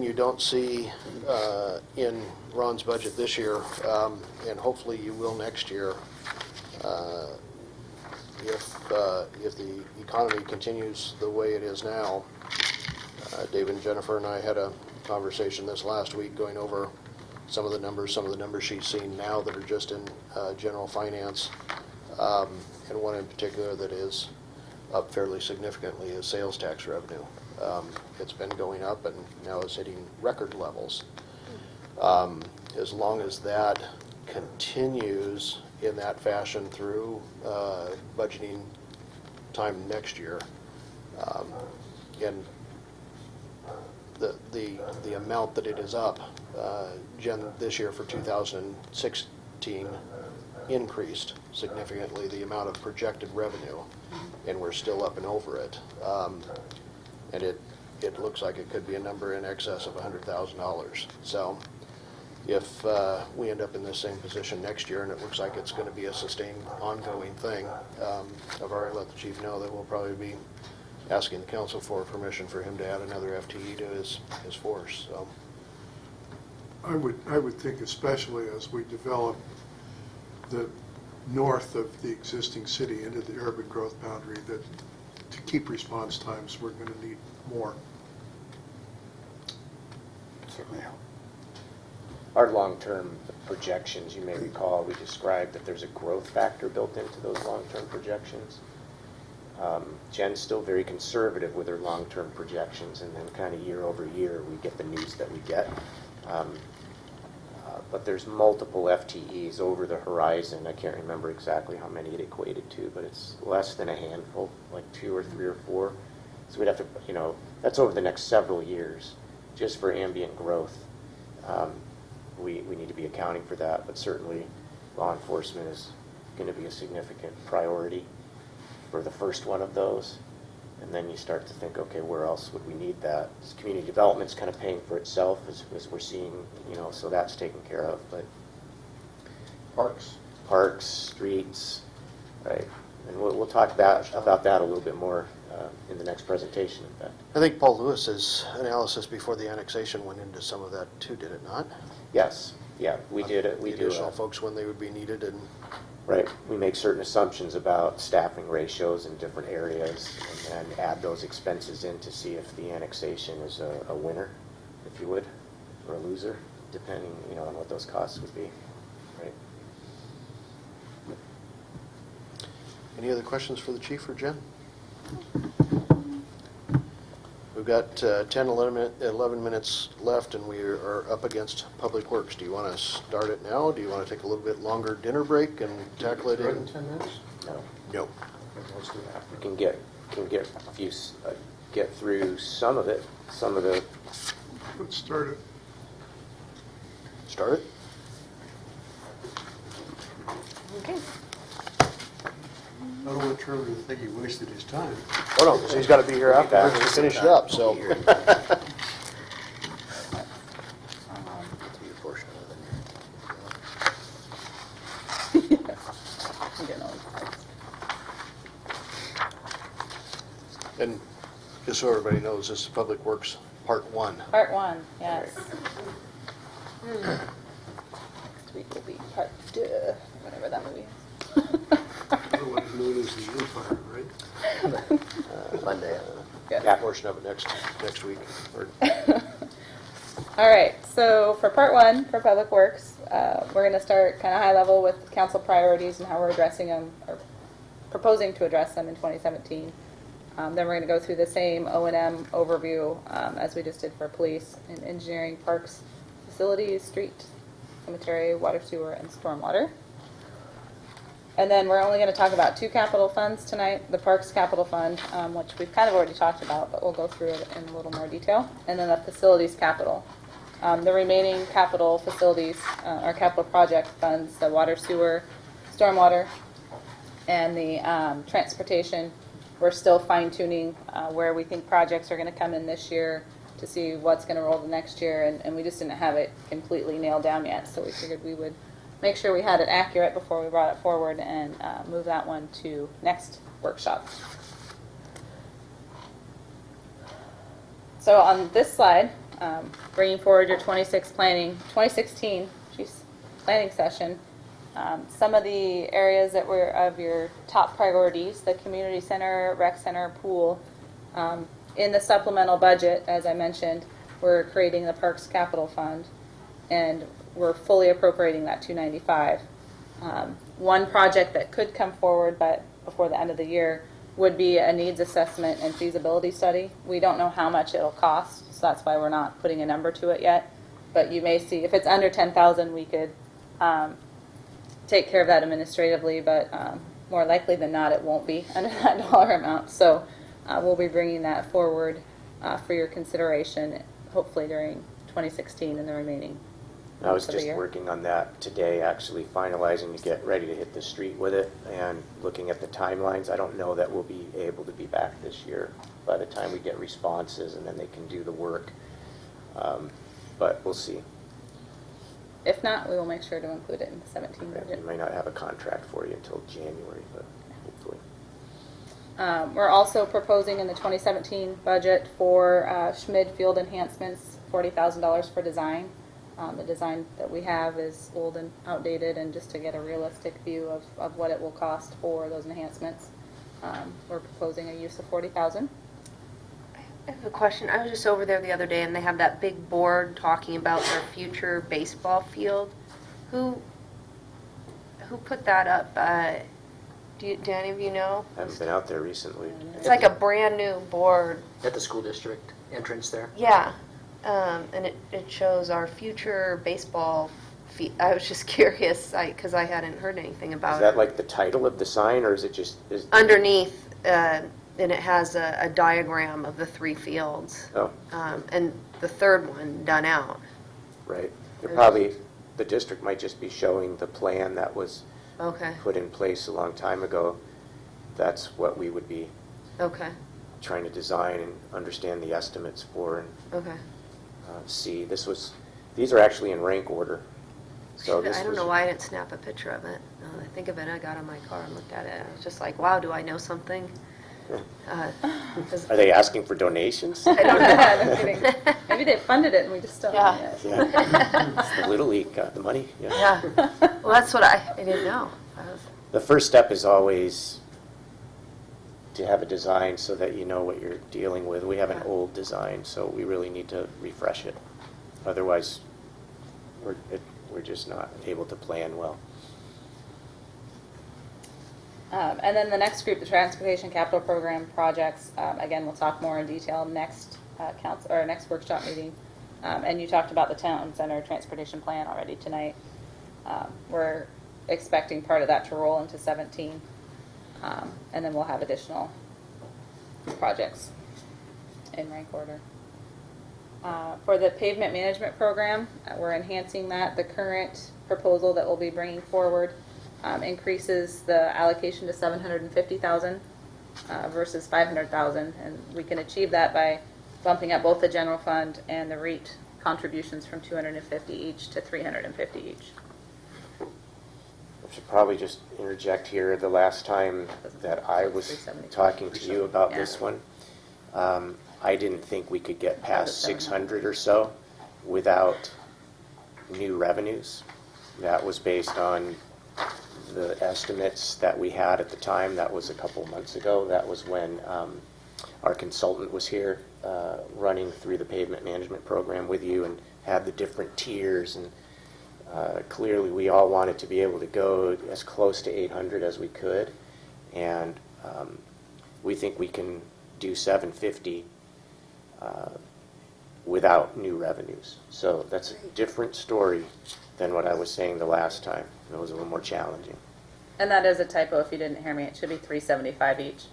you don't see in Ron's budget this year, and hopefully you will next year, if the economy continues the way it is now, Dave and Jennifer and I had a conversation this last week, going over some of the numbers she's seen now that are just in general finance. And one in particular that is up fairly significantly is sales tax revenue. It's been going up and now is hitting record levels. As long as that continues in that fashion through budgeting time next year, and the amount that it is up, this year for 2016 increased significantly the amount of projected revenue, and we're still up and over it. And it looks like it could be a number in excess of $100,000. So if we end up in the same position next year, and it looks like it's going to be a sustained, ongoing thing, I've already let the chief know that we'll probably be asking the council for permission for him to add another FTE to his force. So I would think, especially as we develop the north of the existing city into the urban growth boundary, that to keep response times, we're going to need more. Certainly help. Our long-term projections, you may recall, we described that there's a growth factor built into those long-term projections. Jen's still very conservative with her long-term projections, and then kind of year over year we get the news that we get. But there's multiple FTEs over the horizon. I can't remember exactly how many it equated to, but it's less than a handful, like 2 or 3 or 4. So we'd have to, that's over the next several years, just for ambient growth. We need to be accounting for that, but certainly law enforcement is going to be a significant priority for the first one of those. And then you start to think, okay, where else would we need that? Community development's kind of paying for itself as we're seeing, so that's taken care of. But parks, streets, right? And we'll talk about that a little bit more in the next presentation, in fact. I think Paul Lewis's analysis before the annexation went into some of that too, did it not? Yes, yeah, we did it. The additional folks when they would be needed, and right. We make certain assumptions about staffing ratios in different areas, and then add those expenses in to see if the annexation is a winner, if you would, or a loser, depending, on what those costs would be. Right. any other questions for the chief or Jen? We've got 10, 11 minutes left, and we are up against Public Works. Do you want to start it now? Do you want to take a little bit longer dinner break and tackle it in 10 minutes? No. No. Let's do that. We can get through some of it, some of the. Let's start it. Start it? Okay. I don't want Trevor to think he wasted his time. Oh, no, because he's got to be here after to finish it up, so. And just so everybody knows, this is Public Works Part 1. Part 1, yes. Next week will be part 2, whatever that movie is. Otherwise known as the Empire, right? Monday. Yeah. That portion of it next week. Or All right, so for part 1, for Public Works, we're going to start kind of high level with council priorities and how we're addressing them, or proposing to address them in 2017. Then we're going to go through the same O&M overview as we just did for police and engineering, parks, facilities, street, cemetery, water, sewer, and stormwater. And then we're only going to talk about 2 capital funds tonight, the Parks Capital Fund, which we've kind of already talked about, but we'll go through it in a little more detail, and then the Facilities Capital. The remaining capital facilities, or capital project funds, the water, sewer, stormwater, and the transportation, we're still fine-tuning where we think projects are going to come in this year to see what's going to roll the next year, and we just didn't have it completely nailed down yet, so we figured we would make sure we had it accurate before we brought it forward and move that one to next workshop. So on this slide, bringing forward your 2016 planning session, some of the areas that were of your top priorities, the community center, rec center, pool. In the supplemental budget, as I mentioned, we're creating the Parks Capital Fund, and we're fully appropriating that $295. One project that could come forward but before the end of the year would be a needs assessment and feasibility study. We don't know how much it'll cost, so that's why we're not putting a number to it yet. But you may see, if it's under 10,000, we could take care of that administratively, but more likely than not, it won't be under that dollar amount. So we'll be bringing that forward for your consideration, hopefully during 2016 and the remaining I was months of the just year. working on that today, actually finalizing to get ready to hit the street with it, and looking at the timelines. I don't know that we'll be able to be back this year by the time we get responses and then they can do the work. But we'll see. If not, we will make sure to include it in the 17 budget. We may not have a contract for you until January, but hopefully. We're also proposing in the 2017 budget for Schmid Field enhancements, $40,000 for design. The design that we have is old and outdated, and just to get a realistic view of what it will cost for those enhancements, we're proposing a use of $40,000. I have a question. I was just over there the other day, and they have that big board talking about their future baseball field. Who put that up? Do any of you know? I haven't been out there recently. It's like a brand new board. At the school district entrance there? Yeah, and it shows our future baseball field. I was just curious, because I hadn't heard anything about Is it. that like the title of the sign, or is it just? Underneath, and it has a diagram of the 3 fields. Oh, And the third one done out. right. The district might just be showing the plan that was Okay, put in place a long time ago. That's what we would be okay, trying to design and understand the estimates for and okay. see. These are actually in rank order. So I don't know why I didn't snap a picture of it. Now that I think of it, I got in my car and looked at it. I was just like, wow, do I know something? 'Cause Are they asking for donations? I don't know. I'm kidding. Maybe they funded it and we just don't know Yeah. yet. Yeah. The Little League got the money. Yeah. Yeah. Well, that's what I didn't know. The first step is always to have a design so that you know what you're dealing with. We have an old design, so we really need to refresh it. Otherwise, we're just not able to plan well. And then the next group, the Transportation Capital Program projects, again, we'll talk more in detail next council or next workshop meeting. And you talked about the town center transportation plan already tonight. We're expecting part of that to roll into 17, and then we'll have additional projects in rank order. For the pavement management program, we're enhancing that. The current proposal that we'll be bringing forward increases the allocation to $750,000 versus $500,000, and we can achieve that by bumping up both the general fund and the REIT contributions from $250 each to $350 each. I should probably just interject here. The last time that I was talking to you about this one, I didn't think we could get past 600 or so without new revenues. That was based on the estimates that we had at the time. That was a couple of months ago. That was when our consultant was here running through the pavement management program with you and had the different tiers. And clearly we all wanted to be able to go as close to 800 as we could. And we think we can do 750 without new revenues. So that's a different story than what I was saying the last time. It was a little more challenging. And that is a typo if you didn't hear me. It should be $375 each.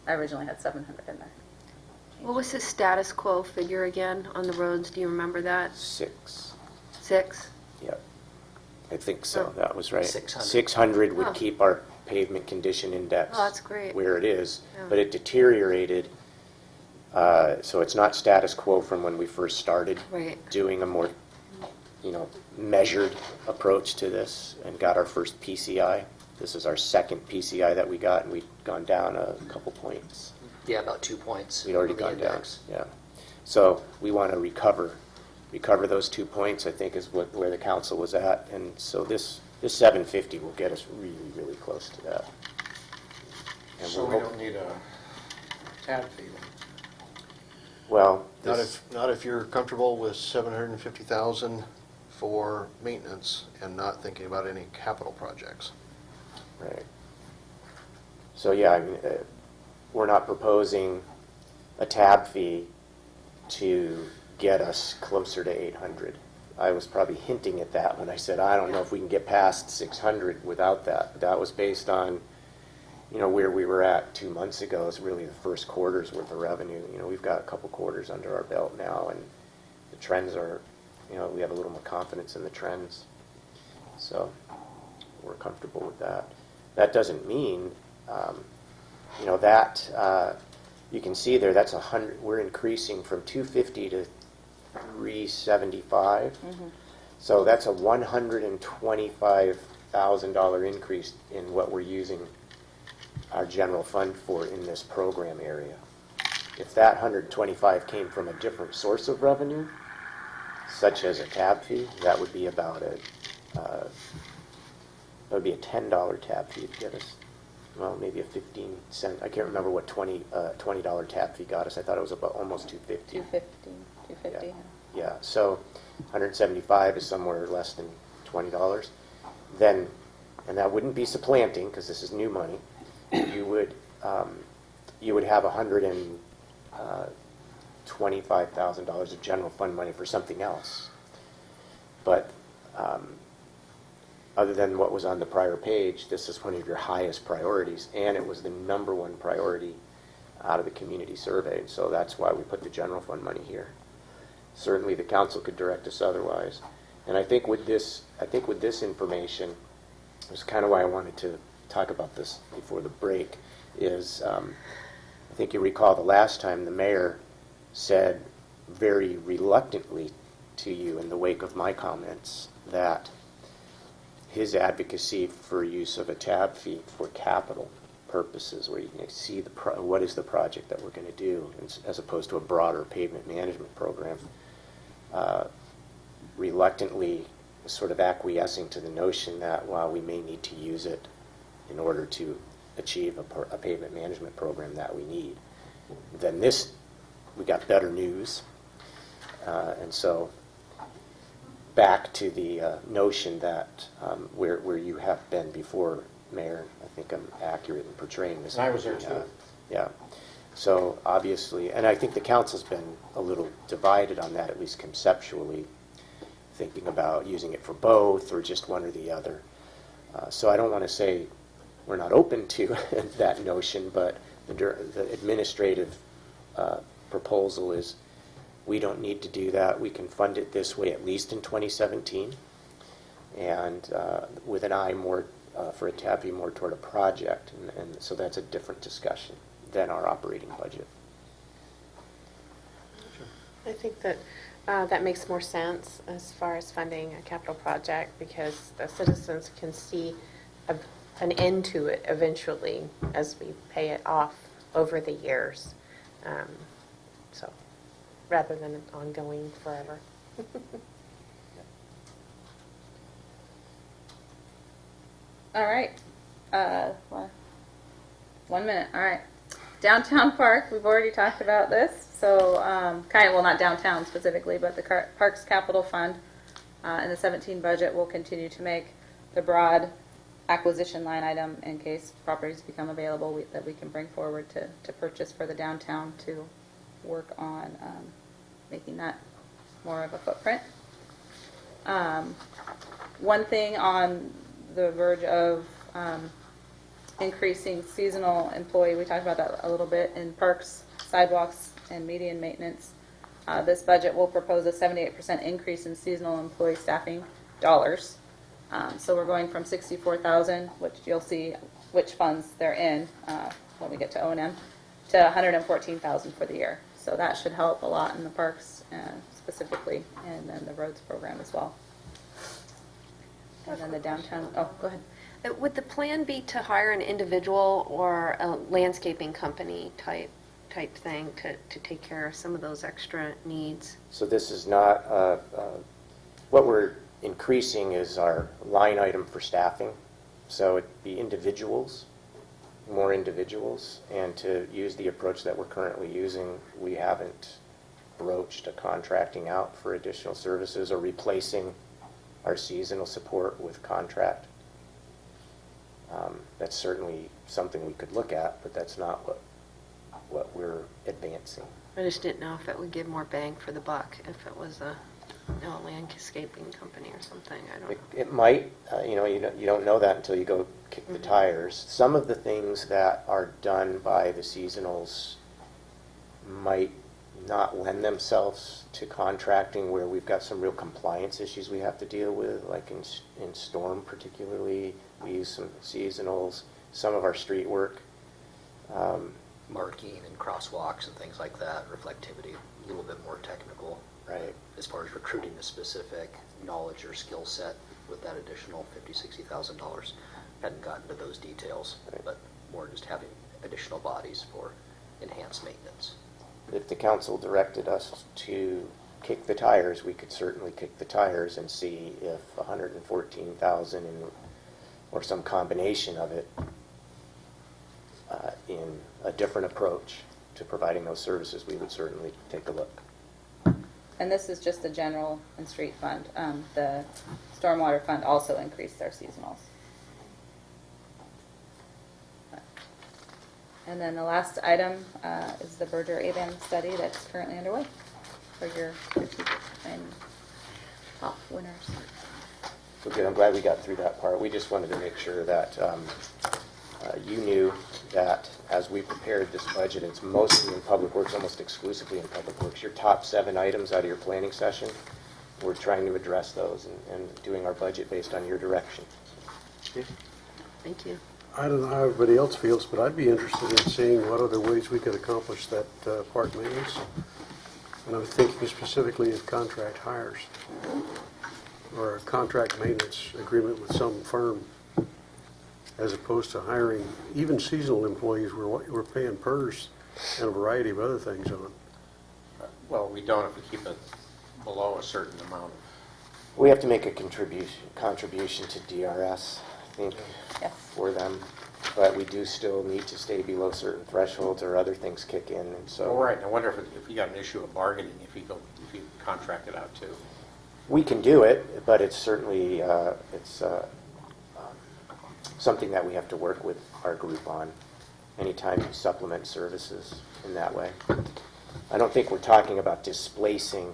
I originally had 700 in there. What was the status quo figure again on the roads? Do you remember that? 6. 6? Yep. I think so. That was right. 600. 600 would Oh. keep our pavement condition index Oh, that's great. where it is, Yeah. but it deteriorated. So it's not status quo from when we first started Right. doing a more, measured approach to this and got our first PCI. This is our second PCI that we got, and we'd gone down a couple points. Yeah, about 2 points. We'd already on the gone down. index. Yeah. So we want to recover those 2 points, I think, is where the council was at. And so this 750 will get us really, really close to that. And So we'll we don't need a TAD fee then? Well, Not if you're comfortable with 750,000 for maintenance and not thinking about any capital projects. Right. So, yeah, I mean, we're not proposing a tab fee to get us closer to 800. I was probably hinting at that when I said, I don't know if we can get past 600 without that. But that was based on, where we were at 2 months ago is really the first quarter's worth of revenue. We've got a couple quarters under our belt now, and the trends are, we have a little more confidence in the trends. So we're comfortable with that. That doesn't mean, you can see there, that's 100, we're increasing from 250 to 375. So that's a $125,000 increase in what we're using our general fund for in this program area. If that 125 came from a different source of revenue, such as a tab fee, that would be about that would be a $10 tab fee to get us, well, maybe a 15-cent. I can't remember what $20 tab fee got us. I thought it was about almost 250. 250. Yeah, so 175 is somewhere less than $20. Then, and that wouldn't be supplanting because this is new money. You would have $125,000 of general fund money for something else. But other than what was on the prior page, this is one of your highest priorities, and it was the number one priority out of the community survey. So that's why we put the general fund money here. Certainly, the council could direct us otherwise. And I think with this information, it's kind of why I wanted to talk about this before the break. Is I think you recall the last time the mayor said very reluctantly to you in the wake of my comments that his advocacy for use of a tab fee for capital purposes, where you can see what is the project that we're going to do, as opposed to a broader pavement management program, reluctantly sort of acquiescing to the notion that, while we may need to use it in order to achieve a pavement management program that we need, then this, we got better news. And so back to the notion that where you have been before, Mayor, I think I'm accurate in portraying this. And I was there too. Yeah. So obviously, and I think the council's been a little divided on that, at least conceptually, thinking about using it for both or just one or the other. So I don't want to say we're not open to that notion, but the administrative proposal is we don't need to do that. We can fund it this way at least in 2017, and with an eye more for a tab fee more toward a project, and so that's a different discussion than our operating budget. I think that that makes more sense as far as funding a capital project, because the citizens can see an end to it eventually as we pay it off over the years. So rather than ongoing forever. All right. 1 minute. All right. Downtown Park, we've already talked about this. So well, not downtown specifically, but the Parks Capital Fund in the 17 budget will continue to make the broad acquisition line item in case properties become available that we can bring forward to purchase for the downtown to work on making that more of a footprint. One thing on the verge of increasing seasonal employee, we talked about that a little bit in parks, sidewalks, and median maintenance. This budget will propose a 78% increase in seasonal employee staffing dollars. So we're going from $64,000, which you'll see which funds they're in when we get to O&M, to $114,000 for the year. So that should help a lot in the parks specifically, and then the roads program as well. And then the downtown, oh, go ahead. Would the plan be to hire an individual or a landscaping company type thing to take care of some of those extra needs? So this is not, what we're increasing is our line item for staffing. So it'd be individuals, more individuals, and to use the approach that we're currently using, we haven't broached a contracting out for additional services or replacing our seasonal support with contract. That's certainly something we could look at, but that's not what we're advancing. I just didn't know if it would give more bang for the buck if it was a landscaping company or something. I don't know. It might, you don't know that until you go kick the tires. Some of the things that are done by the seasonals might not lend themselves to contracting where we've got some real compliance issues we have to deal with, like in storm particularly. We use some seasonals, some of our street work. Marking and crosswalks and things like that, reflectivity, a little bit more technical. Right. As far as recruiting a specific knowledge or skill set with that additional $50,000-$60,000. Hadn't gotten to those details, but more just having additional bodies for enhanced maintenance. If the council directed us to kick the tires, we could certainly kick the tires and see if 114,000 or some combination of it in a different approach to providing those services, we would certainly take a look. And this is just the general and street fund. The stormwater fund also increased their seasonals. And then the last item is the Berger-ABAM study that's currently underway for your strategic plan top winners. So good, I'm glad we got through that part. We just wanted to make sure that you knew that as we prepared this budget, it's mostly in Public Works, almost exclusively in Public Works. Your top 7 items out of your planning session, we're trying to address those and doing our budget based on your direction. Thank you. I don't know how everybody else feels, but I'd be interested in seeing what other ways we could accomplish that park maintenance. And I'm thinking specifically of contract hires or a contract maintenance agreement with some firm, as opposed to hiring even seasonal employees. We're paying PERS and a variety of other things on. Well, we don't if we keep it below a certain amount. We have to make a contribution to DRS, I think, Yes. for them. But we do still need to stay below certain thresholds or other things kick in, and so. All right, I wonder if you got an issue of bargaining, if you contract it out too. We can do it, but it's certainly, something that we have to work with our group on anytime you supplement services in that way. I don't think we're talking about displacing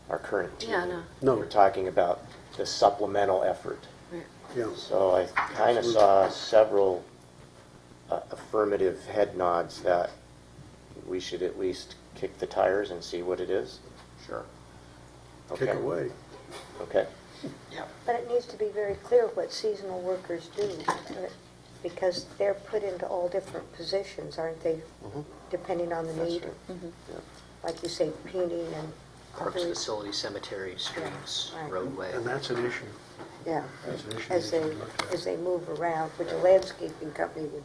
our current team. Yeah, no. No. We're talking about the supplemental effort. Right. Yeah. So I kind of saw several affirmative head nods that we should at least kick the tires and see what it is. Sure. Okay. Kick away. Okay. But it needs to be very clear what seasonal workers do, because they're put into all different positions, aren't they? Depending on the That's need. right. Mm-hmm. Like you say, painting and Parks, others. facilities, cemetery, streets, Right. roadway. And that's an issue. Yeah, That's an issue. as they move around, which a landscaping company would